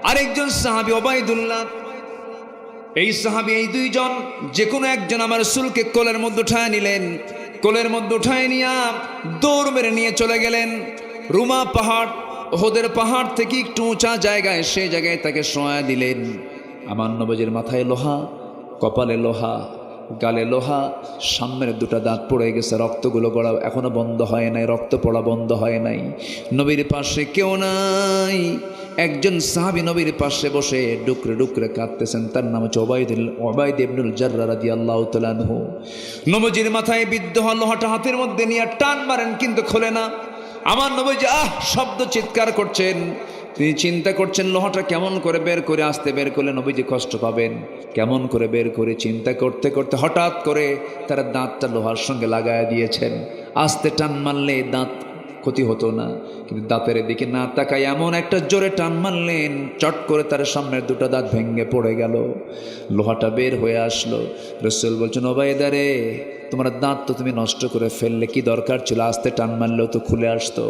আরেকজন সাহাবী ওবাইদুল্লাহ, এই সাহাবী, এই 2 জন যে কোনো একজন আমার রাসূলকে কোলের মধ্যে উঠায় নিলেন। কোলের মধ্যে উঠায় নিয়ে দৌড় মেরে নিয়ে চলে গেলেন রুমা পাহাড়, ওহদের পাহাড় থেকে একটু উঁচা জায়গায়, সেই জায়গায় তাকে শোয়া দিলেন। আমার নবীজির মাথায় লোহা, কপালে লোহা, গালে লোহা, সামনের 2টা দাঁত পড়ে গেছে, রক্তগুলো গড়া এখনো বন্ধ হয় নাই, রক্ত পড়া বন্ধ হয় নাই। নবীর পাশে কেউ নাই। একজন সাহাবী নবীর পাশে বসে ডুকরে ডুকরে কাঁদতেছেন, তার নাম হচ্ছে ওবাইদ ইবনুল জাররাহ রাদিয়াল্লাহু তাআলা আনহু। নবীজির মাথায় বিদ্ধ হওয়া লোহাটা হাতের মধ্যে নিয়ে টান মারেন, কিন্তু খোলে না। আমার নবীজি শব্দ চিৎকার করছেন, তিনি চিন্তা করছেন লোহাটা কেমন করে বের করে, আসতে বের করলে নবীজি কষ্ট পাবেন, কেমন করে বের করে চিন্তা করতে করতে হঠাৎ করে তারা দাঁতটা লোহার সঙ্গে লাগায় দিয়েছেন। আস্তে টান মারলে দাঁত ক্ষতি হতো না। কিন্তু দাঁতের দিকে না তাকায় এমন একটা জোরে টান মারলেন, চট করে তার সামনের দুটো দাঁত ভেঙে পড়ে গেল, লোহাটা বের হয়ে আসলো। রাসূল বলছেন, ওবায়দা রে, তোমার দাঁত তো তুমি নষ্ট করে ফেললে, কি দরকার ছিল, আস্তে টান মারলেও তো খুলে আসতো।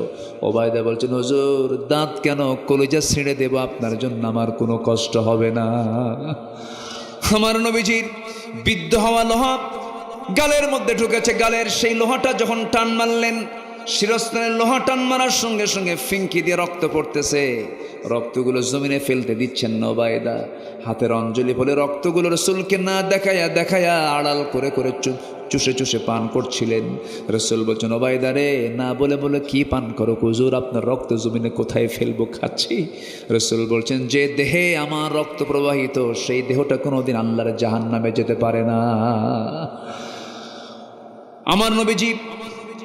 ওবায়দা বলছেন, হুজুর দাঁত কেন, কলিজা ছিঁড়ে দেব, আপনার জন্য আমার কোনো কষ্ট হবে না। আমার নবীজির বিদ্ধ হওয়া লোহা গালের মধ্যে ঢুকেছে, গালের সেই লোহাটা যখন টান মারলেন, শিরস্ত্রাণের লোহা টান মারার সঙ্গে সঙ্গে ফিঙ্কি দিয়ে রক্ত পড়তেছে, রক্তগুলো জমিনে ফেলতে দিচ্ছেন না ওবায়দা। হাতের অঞ্জলি বলে রক্তগুলো রাসূলকে না দেখায়া দেখায়া আড়াল করে করে চুষে চুষে পান করছিলেন। রাসূল বলছেন, ওবায়দা রে, না বলে বলে কি পান করো হুজুর, আপনার রক্ত জমিনে কোথায় ফেলবো, খাচ্ছি। রাসূল বলছেন, যে দেহে আমার রক্ত প্রবাহিত, সেই দেহটা কোনোদিন আল্লাহর জাহান্নামে যেতে পারে না। আমার নবীজি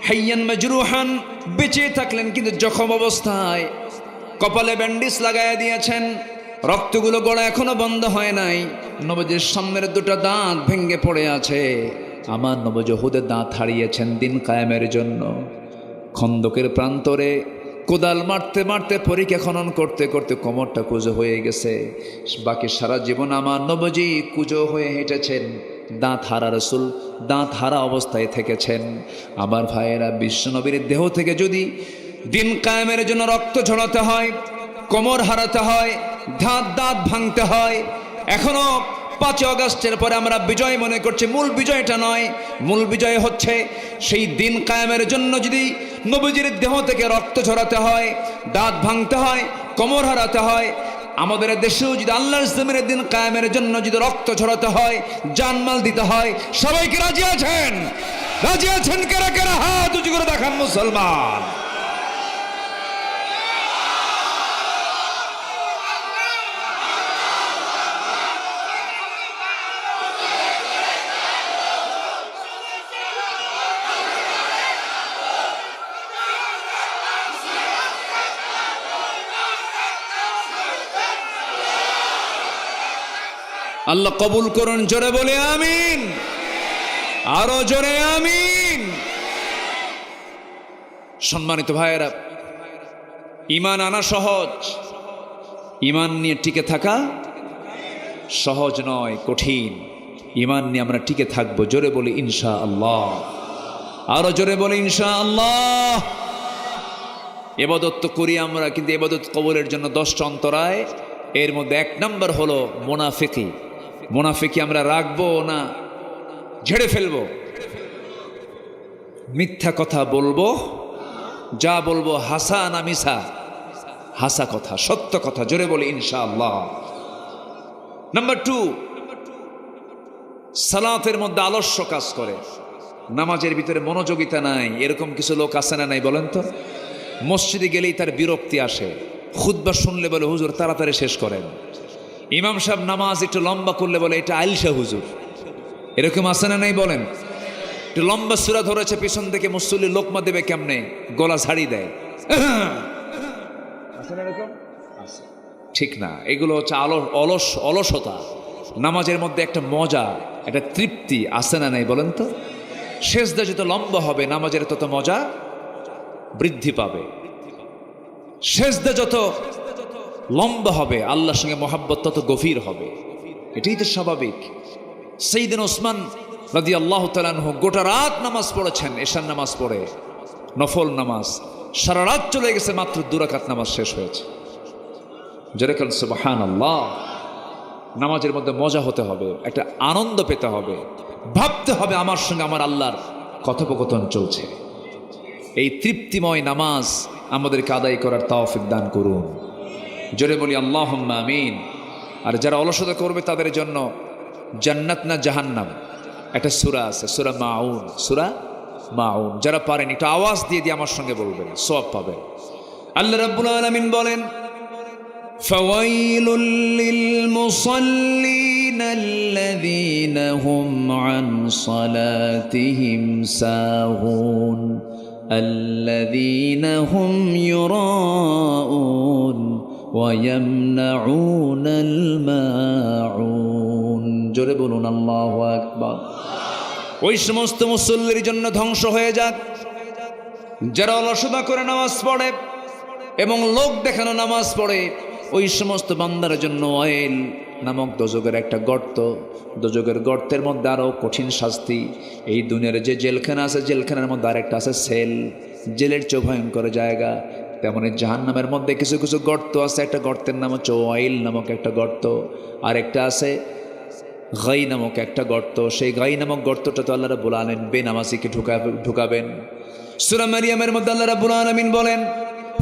হাইয়ান মাজরুহান বেঁচে থাকলেন, কিন্তু জখম অবস্থায়, কপালে ব্যান্ডেজ লাগাইয়া দিয়েছেন, রক্তগুলো গড়া এখনো বন্ধ হয় নাই। নবীজির সামনের দুটো দাঁত ভেঙে পড়ে আছে। আমার নবী উহুদের দাঁত হারিয়েছেন দিন কায়েমের জন্য। খন্দকের প্রান্তরে কোদাল মারতে মারতে, পরীক্ষা খনন করতে করতে কোমরটা কুঁজো হয়ে গেছে। বাকি সারা জীবন আমার নবীজি কুঁজো হয়ে হেঁটেছেন, দাঁত হারা রাসূল দাঁত হারা অবস্থায় থেকেছেন। আমার ভাইয়েরা, বিশ্বনবীর দেহ থেকে যদি দিন কায়েমের জন্য রক্ত ঝরাতে হয়, কোমর হারাতে হয়, দাঁত দাঁত ভাঙতে হয়, এখনো 5 আগস্টের পরে আমরা বিজয় মনে করছি, মূল বিজয়টা নয়। মূল বিজয় হচ্ছে সেই দিন কায়েমের জন্য যদি নবীজির দেহ থেকে রক্ত ঝরাতে হয়, দাঁত ভাঙতে হয়, কোমর হারাতে হয়, আমাদের দেশেও যদি আল্লাহর জমিনের দিন কায়েমের জন্য যদি রক্ত ঝরাতে হয়, জানমাল দিতে হয়, সবাইকে রাজি আছেন? রাজি আছেন কারা কারা? হাত উঁচু করে দেখান মুসলমান। আল্লাহ কবুল করুন, জোরে বলে আমিন, আরো জোরে আমিন। সম্মানিত ভাইয়েরা, ঈমান আনা সহজ, ঈমান নিয়ে টিকে থাকা সহজ নয়, কঠিন। ঈমান নিয়ে আমরা টিকে থাকবো, জোরে বলি ইনশাআল্লাহ, আরো জোরে বলি ইনশাআল্লাহ। ইবাদত তো করি আমরা, কিন্তু ইবাদত কবুলের জন্য 10টা অন্তরায়। এর মধ্যে 1 নম্বর হলো মুনাফিকি। মুনাফিকি আমরা রাখবো না, ঝেড়ে ফেলবো। মিথ্যা কথা বলবো, যা বলবো হাসা না মিছা, হাসা কথা, সত্য কথা, জোরে বলি ইনশাআল্লাহ। নাম্বার 2, সালাতের মধ্যে আলস্য কাজ করে, নামাজের ভিতরে মনোযোগিতা নাই। এরকম কিছু লোক আছে না নাই বলেন তো? মসজিদে গেলেই তার বিরক্তি আসে, খুতবা শুনলে বলে হুজুর তাড়াতাড়ি শেষ করেন, ইমাম সাহেব নামাজ একটু লম্বা করলে বলে এটা আইলসা হুজুর। এরকম আছে না নাই বলেন? একটু লম্বা সূরা ধরেছে, পিছন থেকে মুসল্লি লোকমা দেবে কেমনে, গলা ঝাড়ি দেয়, ঠিক না? এগুলো হচ্ছে অলসতা। নামাজের মধ্যে একটা মজা, একটা তৃপ্তি আছে না নাই বলেন তো? সেজদা যত লম্বা হবে, নামাজের তত মজা বৃদ্ধি পাবে। সেজদা যত লম্বা হবে, আল্লাহর সঙ্গে মহাব্বত তত গভীর হবে। এটাই তো স্বাভাবিক। সাইয়েদনা ওসমান রাদিয়াল্লাহু তাআলা আনহু গোটা রাত নামাজ পড়েছেন, এশার নামাজ পড়ে, নফল নামাজ, সারা রাত চলে গেছে, মাত্র 2 রাকাত নামাজ শেষ হয়েছে। যেরকম সুবহানাল্লাহ। নামাজের মধ্যে মজা হতে হবে, একটা আনন্দ পেতে হবে, ভাবতে হবে আমার সঙ্গে আমার আল্লাহর কথোপকথন চলছে। এই তৃপ্তিময় নামাজ আমাদেরকে আদায় করার তৌফিক দান করুন, জোরে বলি আল্লাহুম্মা আমিন। আর যারা অলসতা করবে তাদের জন্য জান্নাত না জাহান্নাম একটা সূরা আছে, সূরা মাউন। সূরা মাউন যারা পারেন একটু আওয়াজ দিয়ে দিয়ে আমার সঙ্গে বলবেন, সওয়াব পাবেন। আল্লাহ রাব্বুল আলামিন বলেন, ফাওয়াইলুল লিল মুসাল্লিন আল্লাযীনা হুম আন সালাতিহিম সাহুন আল্লাযীনা হুম ইউরাউন ওয়া ইয়ামনাউনাল মাউন। জোরে বলুন আল্লাহু আকবার। ওই সমস্ত মুসল্লির জন্য ধ্বংস হয়ে যাক যারা অলসতা করে নামাজ পড়ে এবং লোক দেখানো নামাজ পড়ে, ওই সমস্ত বান্দার জন্য ওয়াইল নামক দোজকের একটা গর্ত, দোজকের গর্তের মধ্যে আরও কঠিন শাস্তি। এই দুনিয়ার যে জেলখানা আছে, জেলখানার মধ্যে আরেকটা আছে সেল, জেলের চেয়ে ভয়ঙ্কর জায়গা। তেমনি জাহান্নামের মধ্যে কিছু কিছু গর্ত আছে। একটা গর্তের নাম হচ্ছে ওয়াইল নামক একটা গর্ত, আরেকটা আছে গাই নামক একটা গর্ত। সেই গাই নামক গর্তটা তো আল্লাহ রাব্বুল আলামিন বেনামাজিকে ঢুকাবেন। সূরা মারিয়ামের মধ্যে আল্লাহ রাব্বুল আলামিন বলেন,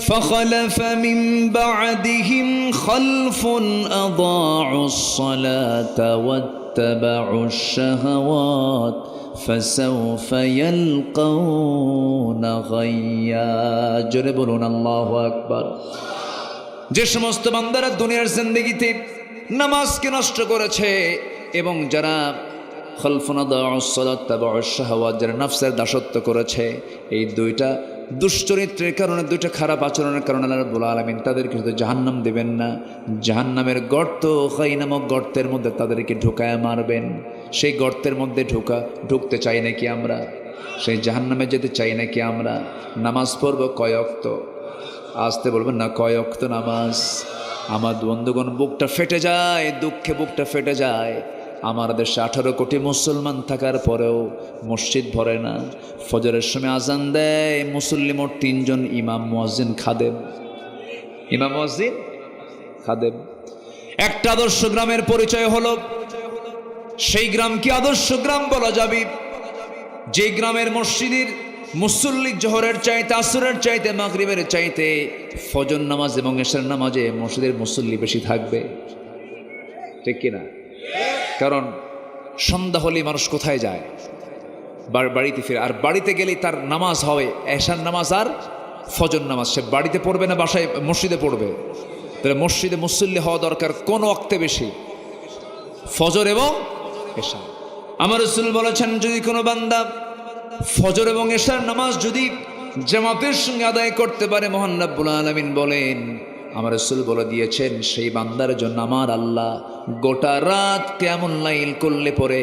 فخلف من بعدهم خلف أضاعوا الصلاة واتبعوا الشهوات فسوف يلقون غيا। জোরে বলুন আল্লাহু আকবার। যে সমস্ত বান্দারা দুনিয়ার জিন্দেগিতে নামাজকে নষ্ট করেছে এবং যারা খলফুন আদাউস সালাত তাবাউস শাহওয়াত, যারা নফসের দাসত্ব করেছে, এই দুইটা দুশ্চরিত্রের কারণে, দুইটা খারাপ আচরণের কারণে আল্লাহ রাব্বুল আলামিন তাদেরকে শুধু জাহান্নাম দেবেন না, জাহান্নামের গর্ত গাই নামক গর্তের মধ্যে তাদেরকে ঢুকায় মারবেন। সেই গর্তের মধ্যে ঢুকতে চাই নাকি আমরা? সেই জাহান্নামে যেতে চাই নাকি আমরা? নামাজ পড়ব কয় ওয়াক্ত? আসতে বলবেন না, কয় ওয়াক্ত নামাজ? আমার বন্ধুগণ, বুকটা ফেটে যায়, দুঃখে বুকটা ফেটে যায়। আমার দেশে 18 কোটি মুসলমান থাকার পরেও মসজিদ ভরে না। ফজরের সময় আজান দেয়, মুসল্লি মোট 3 জন, ইমাম মুয়াজ্জিন খাদেম। ইমাম মুয়াজ্জিন খাদেম। একটা আদর্শ গ্রামের পরিচয় হলো, সেই গ্রাম কি আদর্শ গ্রাম বলা যাবে যে গ্রামের মসজিদের মুসল্লি জোহরের চাইতে, আসরের চাইতে, মাগরিবের চাইতে ফজর নামাজ এবং এশার নামাজে মসজিদের মুসল্লি বেশি থাকবে? ঠিক কিনা? কারণ সন্ধ্যা হলেই মানুষ কোথায় যায়? বাড়িতে ফিরে। আর বাড়িতে গেলেই তার নামাজ হয় এশার নামাজ আর ফজর নামাজ। সে বাড়িতে পড়বে না বাসায় মসজিদে পড়বে? তাহলে মসজিদে মুসল্লি হওয়া দরকার কোন ওয়াক্তে বেশি? ফজর এবং এশা। আমার রাসূল বলেছেন, যদি কোনো বান্দা ফজর এবং এশার নামাজ যদি জামাতের সঙ্গে আদায় করতে পারে, মহান রব্বুল আলামিন বলেন, আমার রাসূল বলে দিয়েছেন, সেই বান্দার জন্য আমার আল্লাহ গোটা রাত কিয়ামুল লাইল করলে পরে,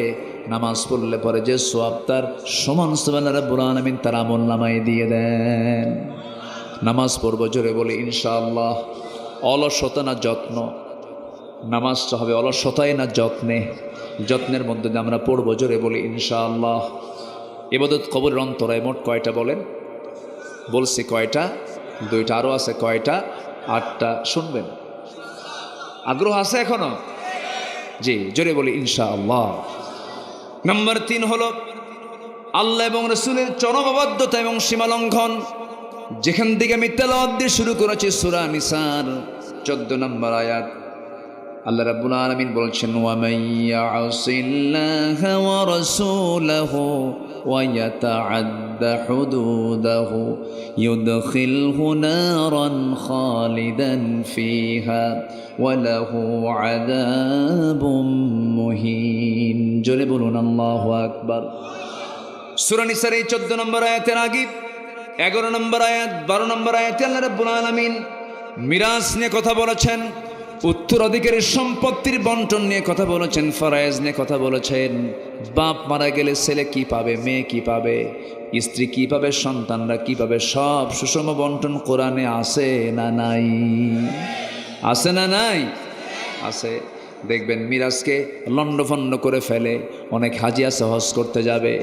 নামাজ পড়লে পরে যে সওয়াব তার সমান সুবহান রব্বুল আলামিন তার আমলনামায় দিয়ে দেন। নামাজ পড়ব, জোরে বলে ইনশাআল্লাহ। অলসতা না যত্ন? নামাজটা হবে অলসতায় না যত্নে? যত্নের মধ্যে দিয়ে আমরা পড়ব, জোরে বলি ইনশাআল্লাহ। ইবাদত কবুলের অন্তরায় মোট কয়টা বলেন? বলছি কয়টা? 2টা, আরও আছে কয়টা? 8টা। শুনবেন? আগ্রহ আছে এখনো? জি, জোরে বলি ইনশাআল্লাহ। নাম্বার 3 হলো আল্লাহ এবং রাসূলের চরম অবাধ্যতা এবং সীমালঙ্ঘন। যেখান থেকে আমি তেলাওয়াত দিয়ে শুরু করেছি, সূরা নিসার 14 নম্বর আয়াত। আল্লাহ রাব্বুল আলামিন বলছেন, ওয়া মান ইয়াসিল্লাহা ওয়া রাসূলাহু ওয়া ইয়াতাআদ্দা হুদুদাহু ইউদখিলহু নারান খালিদান ফিহা ওয়া লাহু আযাবুম মুহিন। জোরে বলুন আল্লাহু আকবার। সূরা নিসার এই 14 নম্বর আয়াতের আগে 11 নম্বর আয়াত, 12 নম্বর আয়াতে আল্লাহ রাব্বুল আলামিন মিরাস নিয়ে কথা বলেছেন, উত্তরাধিকারীর সম্পত্তির বন্টন নিয়ে কথা বলেছেন, ফরায়েজ নিয়ে কথা বলেছেন। বাপ মারা গেলে ছেলে কি পাবে, মেয়ে কি পাবে, স্ত্রী কি পাবে, সন্তানরা কি পাবে, সব সুষম বন্টন কোরআনে আছে না নাই? আছে না নাই? আছে। দেখবেন মিরাজকে লণ্ডভণ্ড করে ফেলে। অনেক হাজি আছে হজ করতে যাবে,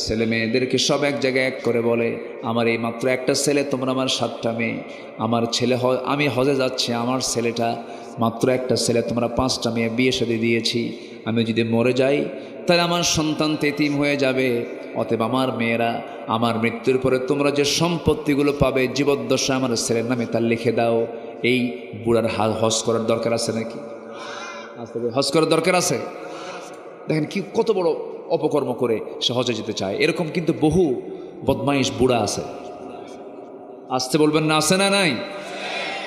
ছেলে মেয়েদেরকে সব এক জায়গায় এক করে বলে, আমার এই মাত্র একটা ছেলে, তোমরা আমার 7টা মেয়ে। আমার ছেলে আমি হজে যাচ্ছি, আমার ছেলেটা মাত্র একটা ছেলে, তোমরা 5টা মেয়ে বিয়ে শাদী দিয়েছি। আমি যদি মরে যাই তাহলে আমার সন্তান এতিম হয়ে যাবে। অতএব আমার মেয়েরা আমার মৃত্যুর পরে তোমরা যে সম্পত্তিগুলো পাবে জীবদ্দশা আমার ছেলের নামে তা লিখে দাও। এই বুড়ার হজ করার দরকার আছে নাকি? হজ করার দরকার আছে? দেখেন কি কত বড় অপকর্ম করে সে হজে যেতে চায়। এরকম কিন্তু বহু বদমাইশ বুড়া আছে। আসতে বলবেন না, আছে না নাই?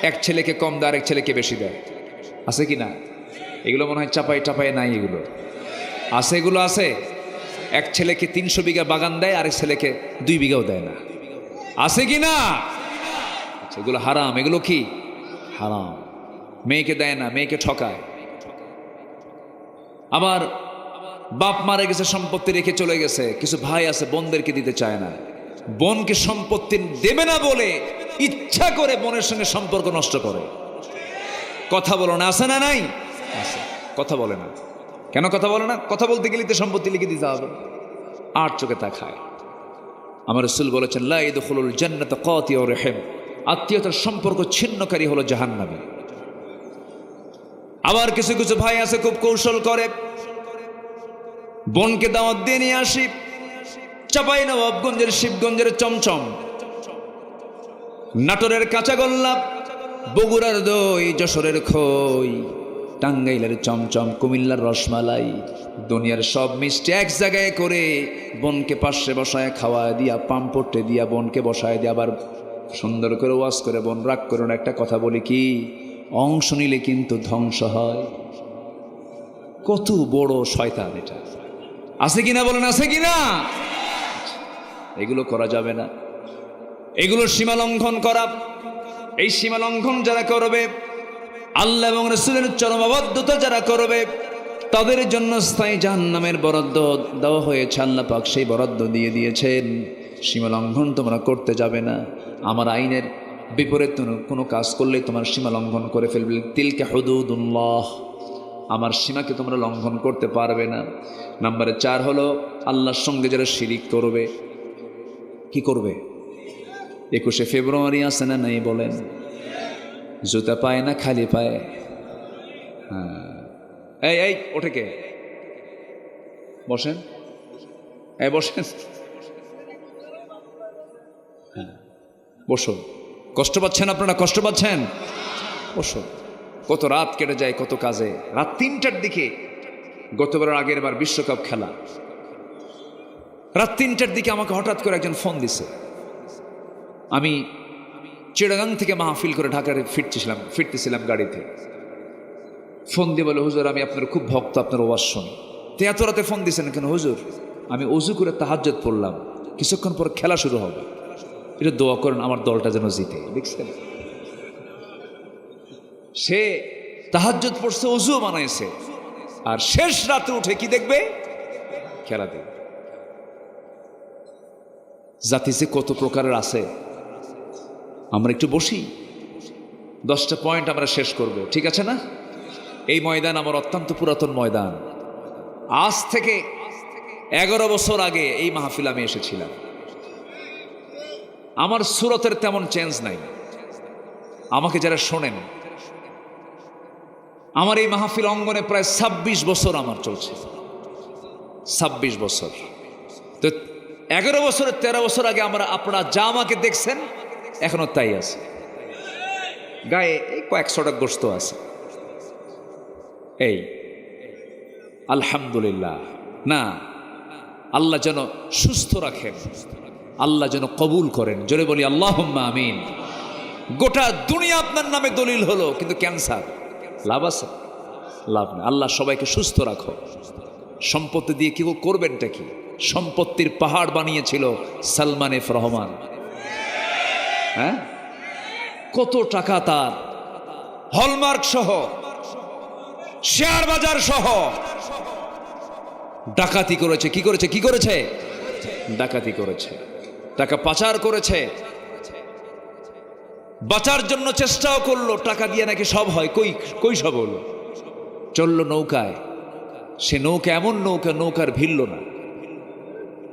এক ছেলেকে কম দেয়, আরেক ছেলেকে বেশি দেয়। আছে কি না? এগুলো মনে হয় চাপাই টাপাই নাই, এগুলো আছে। এগুলো আছে। এক ছেলেকে 300 বিঘা বাগান দেয়, আরেক ছেলেকে 2 বিঘাও দেয় না। আছে কি না? এগুলো হারাম। এগুলো কি হারাম? মেয়েকে দেয় না, মেয়েকে ঠকায়। আবার বাপ মারা গেছে, সম্পত্তি রেখে চলে গেছে, কিছু ভাই আছে বোনদেরকে দিতে চায় না। বোনকে সম্পত্তি দেবে না বলে ইচ্ছা করে বোনের সঙ্গে সম্পর্ক নষ্ট করে। কথা বলো না, আছে না নাই? কথা বলে না কেন? কথা বলে না, কথা বলতে গেলে তো সম্পত্তি লিখে দিতে হবে। আর চোখে তাকায়। আমার রাসূল বলেছেন, লা ইয়াদখুলুল জান্নাতা কাতিউ রহিম, আত্মীয়তার সম্পর্ক ছিন্নকারী হলো জাহান্নামী। আবার কিছু কিছু ভাই আছে খুব কৌশল করে, বোনকে দাওয়াত দিয়ে নিয়ে আসি চাঁপাইনবাবগঞ্জের শিবগঞ্জের চমচম, নাটোরের কাঁচাগোল্লা, বগুড়ার দই, যশোরের খই, টাঙ্গাইলের চমচম, কুমিল্লার রসমালাই, দুনিয়ার সব মিষ্টি এক জায়গায় করে বোনকে পাশে বসায় খাওয়া দিয়া, পাম্পটে দিয়া বোনকে বসায় দিয়া, আবার সুন্দর করে ওয়াজ করে, বোন রাগ করো না, একটা কথা বলি কি, অংশ নিলে কিন্তু ধ্বংস হয়। কত বড় শয়তান এটা! আছে কিনা বলেন, আছে কিনা? এগুলো করা যাবে না, এগুলো সীমা লঙ্ঘন করা। এই সীমা লঙ্ঘন যারা করবে, আল্লাহ এবং রাসূলের চরম অবাধ্যতা যারা করবে, তাদের জন্য স্থায়ী জাহান্নামের বরাদ্দ দেওয়া হয়েছে। আল্লাহ পাক সেই বরাদ্দ দিয়ে দিয়েছেন। সীমা লঙ্ঘন তোমরা করতে যাবে না। আমার আইনের বিপরীত কোনো কাজ করলে তোমার সীমা লঙ্ঘন করে ফেলবে। তিলকা হুদুদুল্লাহ, আমার সীমাকে তোমরা লঙ্ঘন করতে পারবে না। নম্বরে 4 হলো আল্লাহর সঙ্গে যারা শিরিক করবে। কি করবে? 21শে ফেব্রুয়ারি আসে না নাই বলেন? জুতা পায় না খালি পায়? হ্যাঁ, এই ওঠে কে? বসেন, এই বসেন, হ্যাঁ বসুন। কষ্ট পাচ্ছেন আপনারা? কষ্ট পাচ্ছেন? বসুন। কত রাত কেটে যায় কত কাজে। রাত 3টার দিকে, গতবার আগের বার বিশ্বকাপ খেলা, রাত 3টার দিকে আমাকে হঠাৎ করে একজন ফোন দিছে। আমি চিটাগাং থেকে মাহফিল করে ঢাকায় ফিরতেছিলাম গাড়িতে। ফোন দিয়ে বলে, হুজুর আমি আপনার খুব ভক্ত, আপনার ওয়াজ শুনি। তো এত রাতে ফোন দিয়েছেন কেন? হুজুর আমি ওযু করে তাহাজ্জুদ পড়লাম, কিছুক্ষণ পর খেলা শুরু হবে, এটা দোয়া করেন আমার দলটা যেন জিতে। দেখছেন, সে তাহাজ্জুদ পড়ছে, ওযু বানাইছে, আর শেষ রাতে উঠে কি দেখবে? খেলা দেখবে। জাতি যে কত প্রকারের আছে। আমরা একটু বসি, 10টা পয়েন্ট আমরা শেষ করব, ঠিক আছে না? এই ময়দান আমার অত্যন্ত পুরাতন ময়দান। আজ থেকে 11 বছর আগে এই মাহফিল আমি এসেছিলাম। আমার সুরতের তেমন চেঞ্জ নাই। আমাকে যারা শোনেন, আমার এই মাহফিল অঙ্গনে প্রায় 26 বছর আমার চলছে। 26 বছর। তো 11 বছরের 13 বছর আগে আপনারা যা আমাকে দেখছেন এখনো তাই আছে। গায়ে এই কয়েকশোটা গোস্ত আছে। এই আলহামদুলিল্লাহ। না, আল্লাহ যেন সুস্থ রাখেন, আল্লাহ যেন কবুল করেন। জোরে বলি আল্লাহুম্মা আমিন। গোটা দুনিয়া আপনার নামে দলিল হলো, কিন্তু ক্যান্সার, লাভ আছে? লাভ নেই। আল্লাহ সবাইকে সুস্থ রাখো। সম্পত্তি দিয়ে কি করবেনটা কি? সম্পত্তির পাহাড় বানিয়েছিল সালমান এফ রহমান। হ্যাঁ, কত টাকা তার, হলমার্ক সহ, শেয়ার বাজার সহ ডাকাতি করেছে। কি করেছে? কি করেছে? ডাকাতি করেছে, টাকা পাচার করেছে। বাঁচার জন্য চেষ্টাও করলো, টাকা দিয়ে নাকি সব হয়। কই সব হলো? চললো নৌকায়। সে নৌকা এমন নৌকা, নৌকার ভিড়ল না।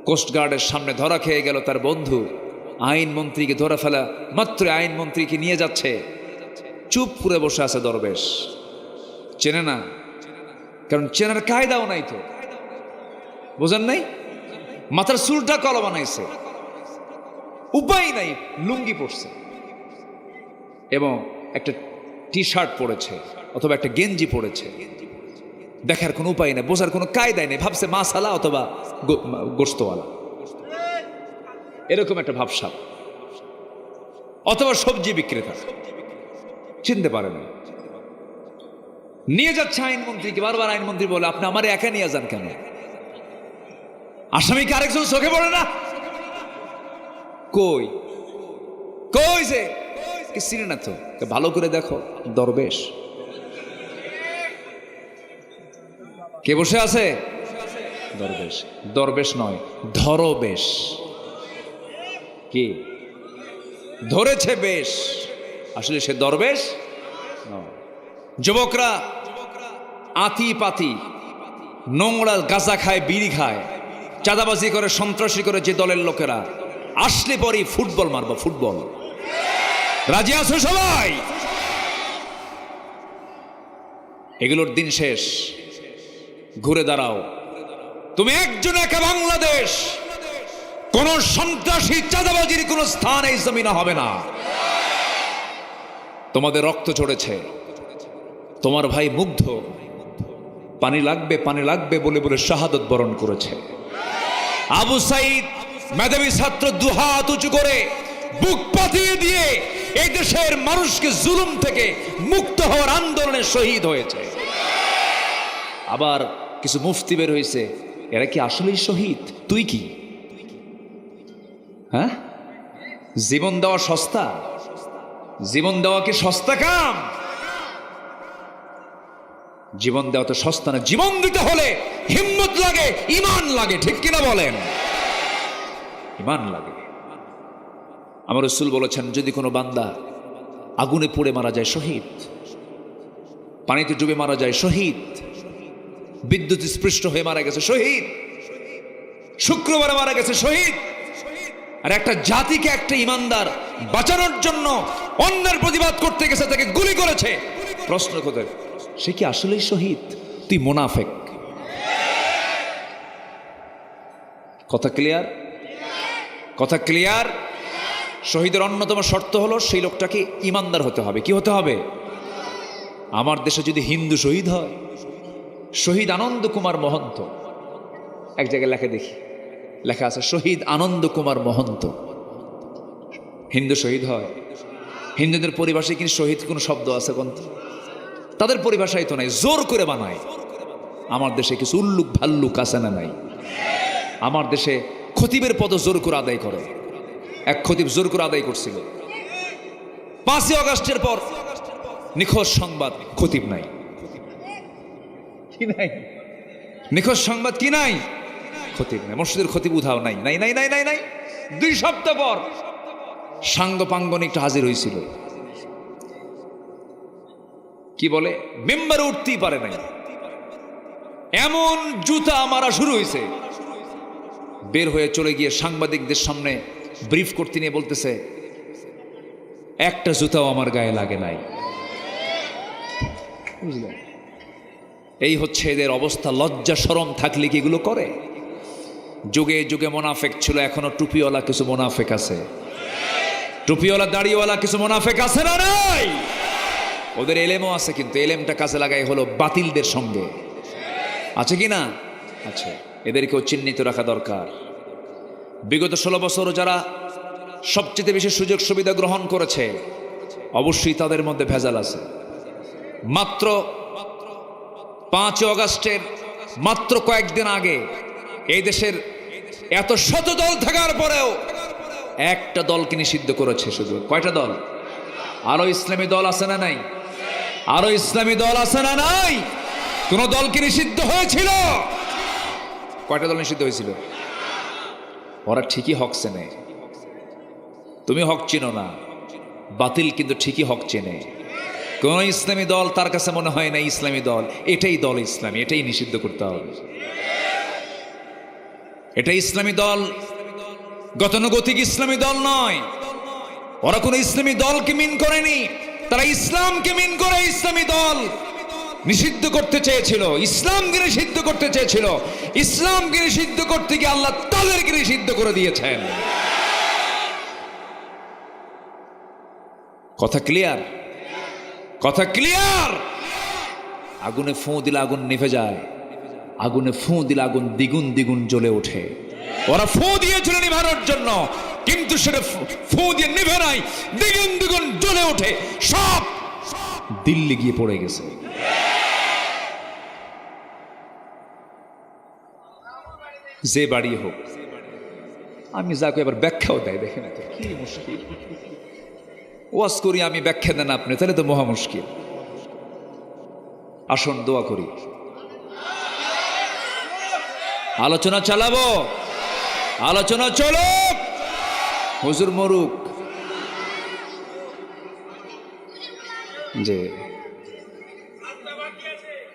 কোস্টগার্ডের সামনে ধরা খেয়ে গেল তার বন্ধু। আইনমন্ত্রীকে ধরে ফেলা মাত্র আইনমন্ত্রীকে নিয়ে যাচ্ছে, চুপ করে বসে আছে দরবেশ। চেনে না, কারণ চেনার কায়দাও নাই। তো বোঝেন নাই? মাথার চুলটা কলা বানাইছে, উপায় নাই, লুঙ্গি পরছে এবং একটা টি শার্ট পরেছে অথবা একটা গেঞ্জি পরেছে। দেখার কোনো উপায় নেই, বোঝার কোনো কায়দাই নেই। ভাবছে মাছালা অথবা গোস্তওয়ালা, এরকম একটা ভাবসাব, অথবা সবজি বিক্রেতা, চিনতে পারে না। নিয়ে যাচ্ছে আইনমন্ত্রীকে। বারবার আইনমন্ত্রী বলে, আপনি আমার একা নিয়ে যান কেন? আসামিকে আরেকজন চোখে পড়ে না? কই কই যে চিনি না তো, ভালো করে দেখো। দরবেশ কে বসে আছে? দরবেশ। দরবেশ নয়, ধরবেশ। কি ধরেছে বেশ, আসলে সে দরবেশ নয়। যুবকরা আতি পাতি নোংরা গাঁজা খায়, বিড়ি খায়, চাঁদাবাজি করে, সন্ত্রাসী করে যে দলের লোকেরা, আসলে পরই ফুটবল মারবো, ফুটবল। রাজি আছো সবাই? এগুলোর দিন শেষ। ঘুরে দাঁড়াও, তুমি একজন একা বাংলাদেশ। কোন সন্ত্রাসী চাঁদাবাজির কোন স্থান এই জমিনে হবে না। তোমাদের রক্ত ঝরেছে, তোমার ভাই মুগ্ধ পানি লাগবে পানি লাগবে বলে বলে শাহাদত বরণ করেছে। আবু সাইদ মেধাবী ছাত্র দুহাত উঁচু করে বুক পাতিয়ে দিয়ে এই দেশের মানুষকে জুলুম থেকে মুক্ত হওয়ার আন্দোলনে শহীদ হয়েছে। আবার কিছু মুফতি বের হয়েছে, এরা কি আসলেই শহীদ? তুই কি? হ্যাঁ, জীবন দেওয়া সস্তা? জীবন দেওয়া কি সস্তা কাম? জীবন দেওয়া তো সস্তা না। জীবন দিতে হলে হিম্মত লাগে, ঈমান লাগে, ঠিক কিনা বলেন? ঈমান লাগে। আমার রাসূল বলেছেন, যদি কোনো বান্দা আগুনে পুড়ে মারা যায় শহীদ, পানিতে ডুবে মারা যায় শহীদ, বিদ্যুৎ স্পৃষ্ট হয়ে মারা গেছে শহীদ, শুক্রবারে মারা গেছে শহীদ। আর একটা জাতিকে একটা ঈমানদার বাঁচানোর জন্য অন্যের প্রতিবাদ করতে গেছে, তাকে গুলি করেছে। প্রশ্ন কোথায়? সে কি আসলেই শহীদ? তুই মুনাফিক। কথা ক্লিয়ার? কথা ক্লিয়ার? শহীদের অন্যতম শর্ত হলো সেই লোকটাকে ঈমানদার হতে হবে। কি হতে হবে? আমার দেশে যদি হিন্দু শহীদ হয়, শহীদ আনন্দ কুমার মহন্ত, এক জায়গায় লেখা দেখি, লেখা আছে শহীদ আনন্দ কুমার মহন্ত, হিন্দু শহীদ হয়। হিন্দুদের পরিভাষায় কিন্তু শহীদ কোন শব্দ আছে কোন? তাদের পরিভাষায় তো নাই, জোর করে বানায়। আমার দেশে কিছু উল্লুক ভাল্লুক আছে না নাই? আমার দেশে খতিবের পদ জোর করে আদায় করে। এক খতিব জোর করে আদায় করছিল। 5ই আগস্টের পর নিখোঁজ সংবাদ, খতিব নাই। কি নাই? নিখোঁজ সংবাদ কি নাই? খতিব নাই। মসজিদের খতিব উধাও নাই, নাই নাই নাই নাই নাই। 2 সপ্তাহ পর সাঙ্গপাঙ্গন একটু হাজির হয়েছিল। কি বলে? মেম্বারে উঠতেই পারে নাই, এমন জুতা মারা শুরু হয়েছে। বের হয়ে চলে গিয়ে সাংবাদিকদের সামনে ব্রিফ করতে নিয়ে বলতেছে, একটা জুতাও আমার গায়ে লাগে নাই। এই হচ্ছে এদের অবস্থা। লজ্জা শরম থাকলে কি এগুলো করে? যুগে যুগে মোনাফেক ছিল, এখনো টুপিওয়ালা কিছু মোনাফেক আছে। টুপিওয়ালা দাড়িওয়ালা কিছু মোনাফেক আছে না নাই? ওদের এলেমও আছে, কিন্তু এলেমটা কাজে লাগাই হলো বাতিলদের সঙ্গে। আছে কি না? আছে। এদেরকেও চিহ্নিত রাখা দরকার। বিগত 16 বছর যারা সবচেয়ে বেশি সুযোগ সুবিধা গ্রহণ করেছে, অবশ্যই তাদের মধ্যে ভেজাল আছে। মাত্র 5 আগস্টের মাত্র কয়েকদিন আগে এই দেশের এত শত দল থাকার পরেও একটা দলকে নিষিদ্ধ করেছে। শুধু কয়টা দল? আরো ইসলামী দল আছে না নাই? আরো ইসলামী দল আছে না নাই? কোন দলকে নিষিদ্ধ হয়েছিল? কয়টা দল নিষিদ্ধ হয়েছিল? ওরা ঠিকই হক চেনে। তুমি হক চিনো না, বাতিল কিন্তু ঠিকই হক চেনে। কোন ইসলামী দল তার কাছে মনে হয় না ইসলামী দল, এটাই দল ইসলামী, এটাই নিষিদ্ধ করতে হবে। এটা ইসলামী দল, গতানুগতিক ইসলামী দল নয়। ওরা কোনো ইসলামী দলকে মিন করেনি, তারা ইসলামকে মিন করে ইসলামী দল নিষিদ্ধ করতে চেয়েছিল, ইসলামকে নিষিদ্ধ করতে চেয়েছিল। ইসলামকে নিষিদ্ধ করতে গিয়ে আল্লাহ তাদেরকে নিষিদ্ধ করে দিয়েছেন। কথা ক্লিয়ার? কথা ক্লিয়ার? আগুনে ফুঁ দিলে আগুন নিভে যায়, আগুনে ফুঁ দিলে আগুন দ্বিগুণ দ্বিগুণ জ্বলে ওঠে। ওরা ফুঁ দিয়েছিল নিভানোর জন্য, কিন্তু সেটা ফুঁ দিয়ে নিভে নাই, দ্বিগুণ দ্বিগুণ জ্বলে ওঠে। সব দিল্লি গিয়ে পড়ে গেছে। যে বাড়ি হোক, আমি যাকে এবার ব্যাখ্যাও দেয়, দেখেন কি মুশকিল। ওয়াজ করি আমি, ব্যাখ্যা দেন আপনি, তাহলে তো মহা মুশকিল। আসুন দোয়া করি, আলোচনা চালাবো, আলোচনা চলো। হুজুর মরুক। যে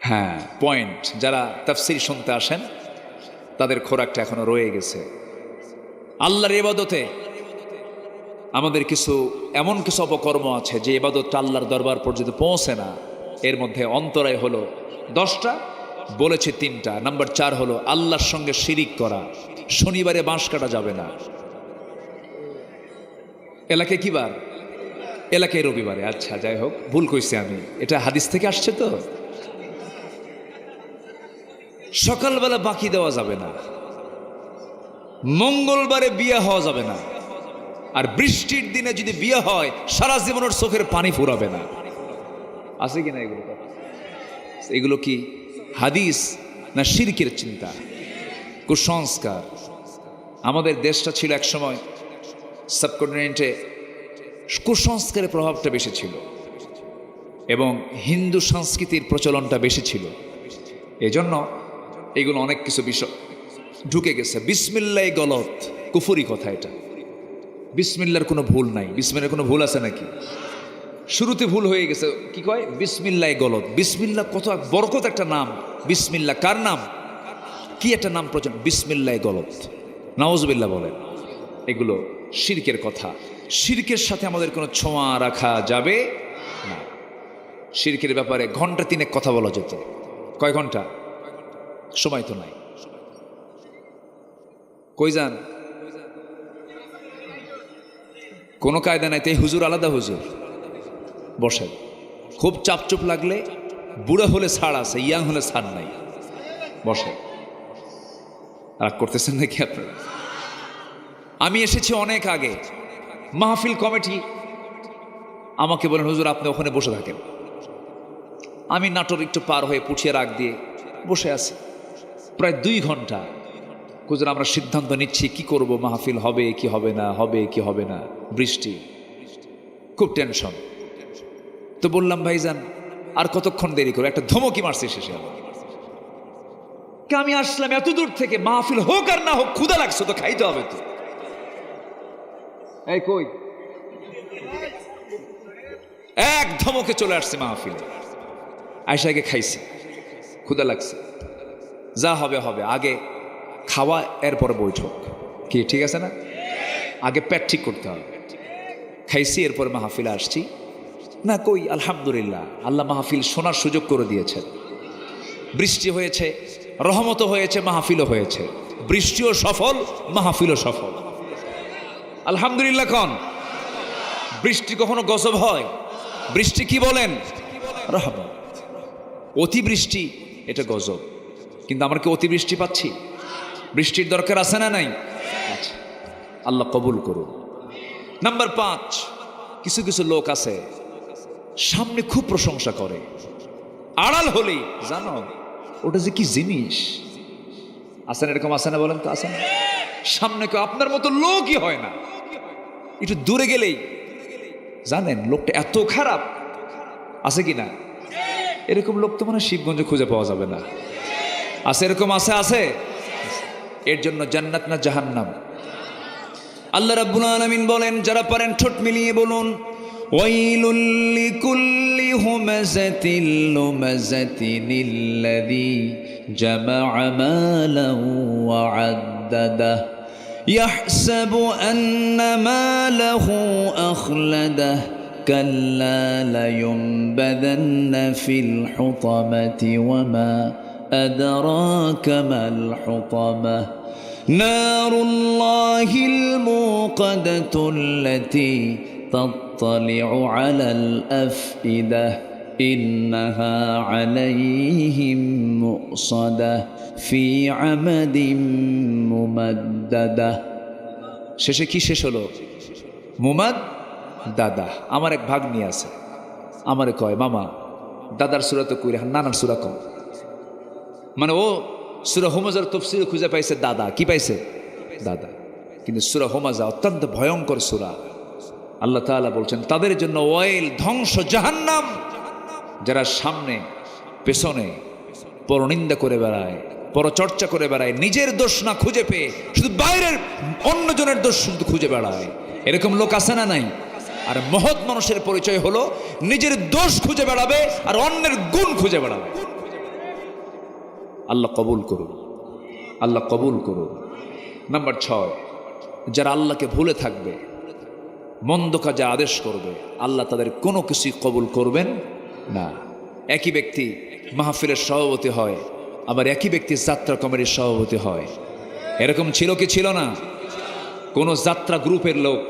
হ্যাঁ, পয়েন্ট। যারা তাফসীর শুনতে আসেন তাদের খোরাকটা এখনো রয়ে গেছে। আল্লাহর ইবাদতে আমাদের এমন কিছু অপকর্ম আছে যে ইবাদতটা আল্লাহর দরবার পর্যন্ত পৌঁছে না। এর মধ্যে অন্তরায় হলো 10টা, বলেছে 3টা। নাম্বার 4 হলো আল্লাহর সঙ্গে শিরিক করা। শনিবারে বাঁশ কাটা যাবে না। এলাকায় কি বার? এলাকায় রবিবারে। আচ্ছা, যাই হোক, ভুল কইছি আমি। এটা হাদিস থেকে আসছে তো। সকালবেলা বাকি দেওয়া যাবে না। মঙ্গলবারে বিয়ে হওয়া যাবে না। আর বৃষ্টির দিনে যদি বিয়ে হয় সারা জীবনের চোখের পানি ফুরাবে না। আছে কিনা এগুলো? এগুলো কি হাদিস না শিরকের চিন্তা, কুসংস্কার? আমাদের দেশটা ছিল একসময়, সাবকন্টিনেন্টে কুসংস্কারের প্রভাবটা বেশি ছিল এবং হিন্দু সংস্কৃতির প্রচলনটা বেশি ছিল। এজন্য এগুলো অনেক কিছু বিষয় ঢুকে গেছে। বিসমিল্লাহ গলত, কুফরি কথা এটা। বিসমিল্লার কোনো ভুল নাই। বিসমিল্লার কোনো ভুল আছে নাকি? শুরুতে ভুল হয়ে গেছে। কি কয়? বিসমিল্লাহ গলত। বিসমিল্লাহ কত বরকত একটা নাম। বিসমিল্লাহ কার নাম? কি একটা নাম প্রচলন। বিসমিল্লাহ গলত, নাউজুবিল্লাহ বলেন। এগুলো শিরকের কথা। শিরকের সাথে আমাদের কোনো ছোঁয়া রাখা যাবে না। শিরকের ব্যাপারে ঘন্টা 3 কথা বলা যেত। কয় ঘন্টা? সময় তো নাই। কই যান? কোনো কায়দা নাই। তাই হুজুর আলাদা হুজুর বসেন। খুব চাপচুপ লাগলে, বুড়া হলে ছাড় আছে, ইয়াং হলে ছাড় নাই। বসেন। রাগ করতেছেন নাকি আপনারা? আমি এসেছি অনেক আগে। মাহফিল কমিটি আমাকে বলেন, হুজুর আপনি ওখানে বসে থাকেন। আমি নাটোর একটু পার হয়ে পুঠিয়া রাগ দিয়ে বসে আছি প্রায় 2 ঘন্টা। হুজুর আমরা সিদ্ধান্ত নিচ্ছি কি করব, মাহফিল হবে কি হবে না, হবে কি হবে না। বৃষ্টি, খুব টেনশন। তো বললাম ভাইজান আর কতক্ষণ দেরি করে? একটা ধমকি মারছে শেষে। আমি আসলাম এত দূর থেকে, মাহফিল হোক আর না হোক ক্ষুধা লাগছে তো, খাইতে হবে তো। এই কই, এক ধমকে চলে আসছে মাহফিলে। আয়সাকে খাইছি, ক্ষুধা লাগছে। যা হবে হবে, আগে খাওয়া এরপর বৈঠক। কি ঠিক আছে না? আগে পেট ঠিক করতে হবে। খাইছি, এরপর মাহফিলে আসছি না। কই, আলহামদুলিল্লাহ, আল্লাহ মাহফিল শোনার সুযোগ করে দিয়েছেন। বৃষ্টি হয়েছে, রহমতও হয়েছে, মাহফিলও হয়েছে। বৃষ্টিও সফল, মাহফিলও সফল। আলহামদুলিল্লাহ। কন বৃষ্টি কখনো গজব হয়? বৃষ্টি কি বলেন? রহমত। অতিবৃষ্টি এটা গজব। কিন্তু আমরা কি অতিবৃষ্টি পাচ্ছি? বৃষ্টির দরকার আছে না নাই? আচ্ছা, আল্লাহ কবুল করুন। নাম্বার 5, কিছু কিছু লোক আছে সামনে খুব প্রশংসা করে, আড়াল হলেই জানো ওটা যে কি জিনিস। আছে না এরকম? আছে না বলেন তো? আছে না? সামনে কেউ আপনার মতো লোকই হয় না, একটু দূরে গেলেই জানেন লোকটা এত খারাপ। আছে কি না? এরকম লোক তো মানে শিবগঞ্জে খুঁজে পাওয়া যাবে না। আছে এরকম? আছে আছে। এর জন্য জান্নাত না জাহান্নাম? আল্লাহ রাব্বুল আলামিন বলেন, যারা পারেন ঠোঁট মিলিয়ে বলুন, ওয়াইলুল লিকুল্লি হুমাযাতিল লুমাযাতিনিল্লাযী জামা'a মালান ওয়া 'আদ্দাদাহু ইয়াহসাবু আন্না মালাহু আখলাদাহু কাল্লা লায়ুনবাযান্না ফিল হুতামাতি ওয়া মা আদরাকা মাল হুতামাহ নারুল্লাহিল মুকাদাতুল্লাতী তাত্তালি'ু আলাল আফইদাহ ইন্নাহা আলাইহিম মুসাদাহ ফি আমাদিম মুমাদ্দাদাহ। শেষে কি শেষ হলো? মুমাদ্দাদা। আমার এক ভাগ্নি আছে, আমারে কয়, মামা দাদার সূরা তো কইরা নানার সূরা কম। মানে ও সূরা হুমাযার তাফসীর খুঁজে পাইছে দাদা। কি পাইছে? দাদা। কিন্তু সূরা হুমাযা অত্যন্ত ভয়ঙ্কর সূরা। আল্লাহ তাআলা বলছেন তাদের জন্য ওয়াইল, ধ্বংস, জাহান্নাম, যারা সামনে পেছনে পরনিন্দা করে বেড়ায়, পরচর্চা করে বেড়ায়, নিজের দোষ না খুঁজে পেয়ে শুধু বাইরের অন্যজনের দোষ শুধু খুঁজে বেড়ায়। এরকম লোক আছে না নাই? আর মহৎ মানুষের পরিচয় হলো নিজের দোষ খুঁজে বেড়াবে আর অন্যের গুণ খুঁজে বেড়াবে। আল্লাহ কবুল করুন, আল্লাহ কবুল করুন। নাম্বার 6, যারা আল্লাহকে ভুলে থাকবে, মন্দ কাজে আদেশ করবে, আল্লাহ তাদের কোনো কিছুই কবুল করবেন না। একই ব্যক্তি মাহফিলের সভাপতি হয়, আবার একই ব্যক্তি যাত্রা কমিটির সভাপতি হয়। এরকম ছিল কি ছিল না? কোনো যাত্রা গ্রুপের লোক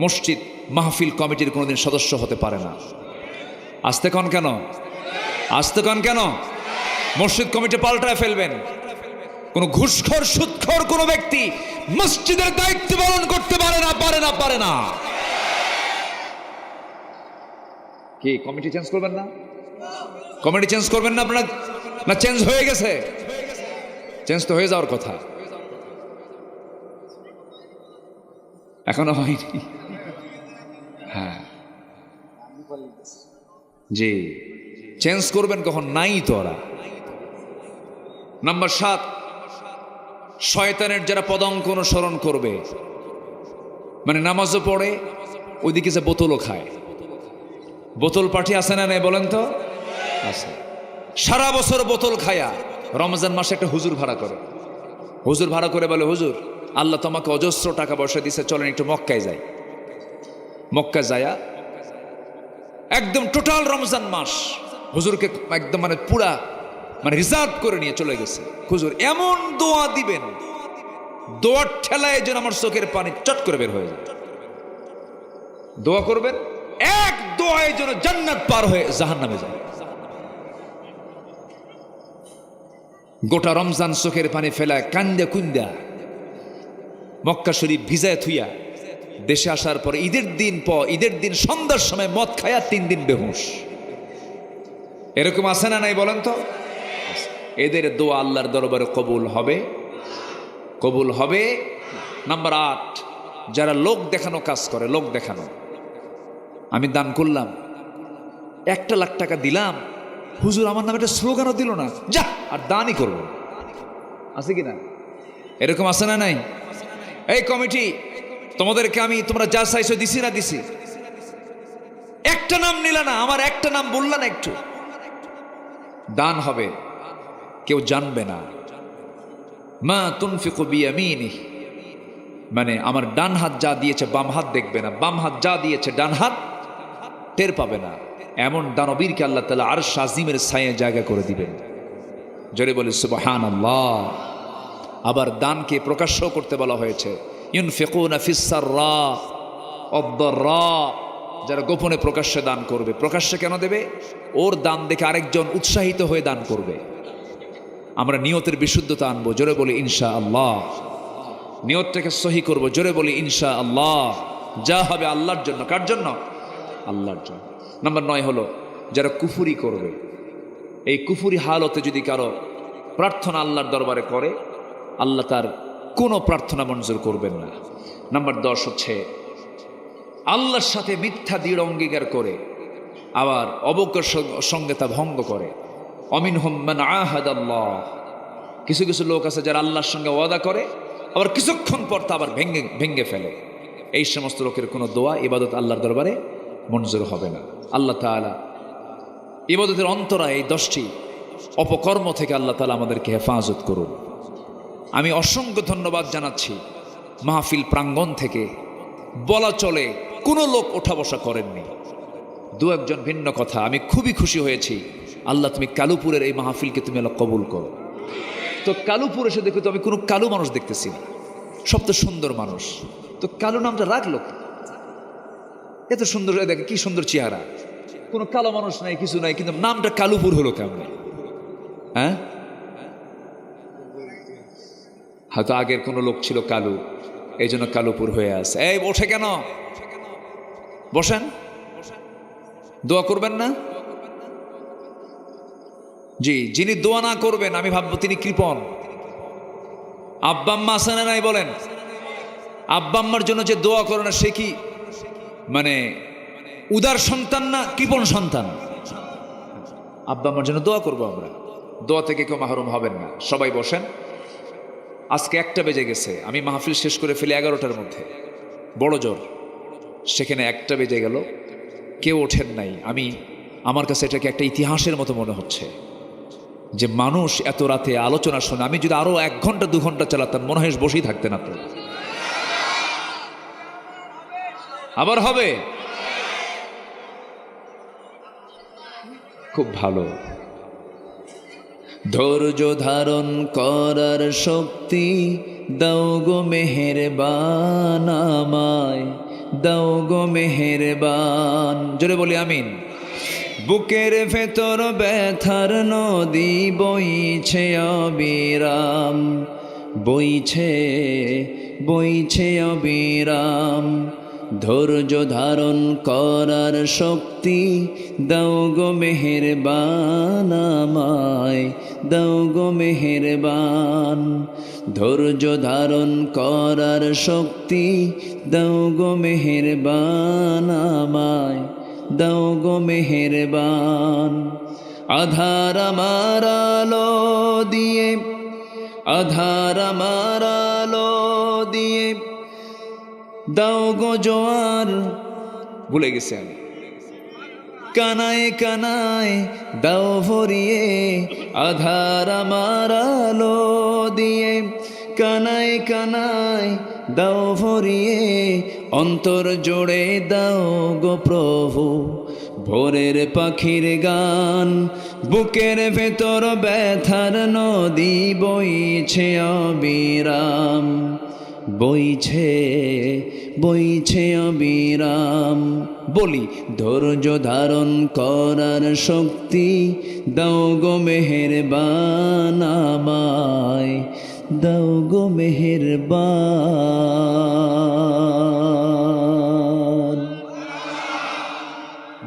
মসজিদ মাহফিল কমিটির কোনোদিন সদস্য হতে পারে না। আসতে কন কেন? আসতে কন কেন? মসজিদ কমিটি পাল্টায় ফেলবেন। কোন ঘুষখোর সুদখোর কোন ব্যক্তি মসজিদের দায়িত্ব পালন করতে পারে না, পারে না, পারে না। কি কমিটি চেঞ্জ করবেন না? কমিটি চেঞ্জ করবেন না আপনারা? না চেঞ্জ হয়ে গেছে? চেঞ্জ তো হয়ে যাওয়ার কথা, এখনো হয়নি। হ্যাঁ জি, চেঞ্জ করবেন কখন? নাই তো ওরা। নাম্বার 7, শয়তানের যারা পদাঙ্ক অনুসরণ করবে, মানে নামাজও পড়ে, ওইদিকে যে বোতলও খায়। বোতল পার্টি আছে না নাই বলেন তো? আছে। সারা বছর বোতল খায়া রমজান মাসে একটা হুজুর ভাড়া করে। হুজুর ভাড়া করে বলে, হুজুর আল্লাহ তোমাকে অজস্র টাকা পয়সা দিছে, চলেন একটু মক্কায় যাই। মক্কা যায়া একদম টোটাল রমজান মাস হুজুরকে একদম মানে পুরা মানে রিজার্ভ করে নিয়ে চলে গেছে। হুজুর এমন দোয়া দিবেন, দোয়ার ঠেলায় যেন আমার চোখের পানি চট করে বের হয়ে যায়। দোয়া করবেন, এক দোয়ায় যেন জান্নাত পার হয়ে জাহান্নামে যায়। গোটা রমজান চোখের পানি ফেলায় কান্দা কুন্দা মক্কা শরীফ ভিজায় থুইয়া দেশে আসার পর ঈদের দিন সন্ধ্যার সময় মদ খায়া 3 দিন বেহুশ। এরকম আছে না নাই বলেন তো? এদের দোয়া আল্লাহর দরবারে কবুল হবে, কবুল হবে। নাম্বার 8, যারা লোক দেখানো কাজ করে। লোক দেখানো, আমি দান করলাম, 1 লাখ টাকা দিলাম, হুজুর আমার নামে একটা স্লোগানও দিল না, যা আর দানই করবো। আছে কি না? এরকম আছে না নাই? এই কমিটি তোমাদেরকে আমি তোমরা যা চাইছো দিছি না দিছি? একটা নাম নিলা না, আমার একটা নাম বললা না। একটু দান হবে, কেউ জানবে না। মা তুনফিকু বিয়ামিনিহি, মানে আমার ডান হাত যা দিয়েছে বাম হাত দেখবে না, বাম হাত যা দিয়েছে ডান হাত টের পাবে না। এমন দানবীরকে আল্লাহ তাআলা আরশ আজিমের ছায়ায় জায়গা করে দিবেন। জোরে বলি সুবহানাল্লাহ। আবার দানকে প্রকাশ্য করতে বলা হয়েছে, ইউনফিকুনা ফিস সাররা ওয়াদ-দাররা, যারা গোপনে প্রকাশ্যে দান করবে। প্রকাশ্যে কেন দেবে? ওর দান দেখে আরেকজন উৎসাহিত হয়ে দান করবে। আমরা নিয়তের বিশুদ্ধতা আনবো, জোরে বলি ইনশাআল্লাহ। নিয়তটাকে সহি করব, জোরে বলি ইনশাআল্লাহ। যা হবে আল্লাহর জন্য। কার জন্য? আল্লাহর জন্য। নাম্বার 9 হলো যারা কুফরি করবে। এই কুফরি হালতে যদি কারো প্রার্থনা আল্লাহর দরবারে করে, আল্লাহ তার কোনো প্রার্থনা মঞ্জুর করবেন না। নাম্বার 10 হচ্ছে আল্লাহর সাথে মিথ্যা দৃঢ় অঙ্গীকার করে আবার অবজ্ঞার সঙ্গে তা ভঙ্গ করে। অমিনহুম মান আহাদাল্লাহ, কিছু কিছু লোক আছে যারা আল্লাহর সঙ্গে ওয়াদা করে, আবার কিছুক্ষণ পর তা আবার ভেঙ্গে ফেলে। এই সমস্ত লোকের কোনো দোয়া ইবাদত আল্লাহর দরবারে মঞ্জুর হবে না। আল্লাহ তাআলা ইবাদতের অন্তরায় এই 10টি অপকর্ম থেকে আল্লাহ তাআলা আমাদেরকে হেফাজত করুন। আমি অসংখ্য ধন্যবাদ জানাচ্ছি। মাহফিল প্রাঙ্গণ থেকে বলা চলে কোনো লোক ওঠা বসা করেননি। 2-1 ভিন্ন কথা। আমি খুবই খুশি হয়েছি। আল্লাহ তুমি কালুপুরের এই মাহফিলকে তুমি আল্লাহ কবুল করো। তো কালুপুর এসে দেখো তো আমি কোনো কালু মানুষ দেখতেছি না, সব তো সুন্দর মানুষ। তো কালু নামটা রাখলো, এত সুন্দর, দেখে কি সুন্দর চেহারা, কোনো কালো মানুষ নাই, কিছু নাই, কিন্তু নামটা কালুপুর হলো কেমন? হ্যাঁ, হয়তো আগের কোনো লোক ছিল কালু, এই জন্য কালুপুর হয়ে আছে। এই ওঠে কেন? বসেন, দোয়া করবেন না? জি, যিনি দোয়া না করবেন আমি ভাববো তিনি কৃপণ। আব্বা আম্মা আছে না নাই বলেন? আব্বা আম্মার জন্য যে দোয়া করে না সে কি মানে উদার সন্তান না কৃপণ সন্তান? আব্বা আম্মার জন্য দোয়া করবো আমরা। দোয়া থেকে কেউ মাহরুম হবেন না। সবাই বসেন। আজকে 1টা বেজে গেছে, আমি মাহফিল শেষ করে ফেলি 11টার মধ্যে, বড় জোর। সেখানে 1টা বেজে গেল, কেউ ওঠেন নাই। আমার কাছে এটাকে একটা ইতিহাসের মতো মনে হচ্ছে যে মানুষ এত রাতে আলোচনা শোনে। আমি যদি আরো 1 ঘন্টা 2 ঘন্টা চালাতাম মনে হয় বসেই থাকতেন আপনি। আবার হবে, খুব ভালো। ধৈর্য ধারণ করার শক্তি দাও গো মেহেরবান আমায়, দাও গো মেহেরবান। জোরে বলি আমিন। বুকের ভেতর ব্যথার নদী বইছে অবিরাম, বইছে বইছে অবিরাম। ধৈর্য ধারণ করার শক্তি দাও গো মেহেরবান আমায়, দাও গো মেহেরবান। ধৈর্য ধারণ করার শক্তি দাও গো মেহেরবান আমায়, দাও গো মেহেরবান। আধার আমার আলো দিয়ে, আধার আমার আলো দিয়ে দাও গো জোয়ার। ভুলে গেছি আমি। কানায় কানায় দাও ভরিয়ে, আধার আমার আলো দিয়ে কানায় কানায় দাও ভরিয়ে। অন্তর জোড়ে দাও গো প্রভু ভোরের পাখির গান। বুকের ভেতর ব্যথার নদী বইছে অবিরাম, বইছে বইছে অবিরাম। বলি ধৈর্য ধারণ করার শক্তি দাও গো মেহেরবান আমায়, দাও গো মেহেরবান।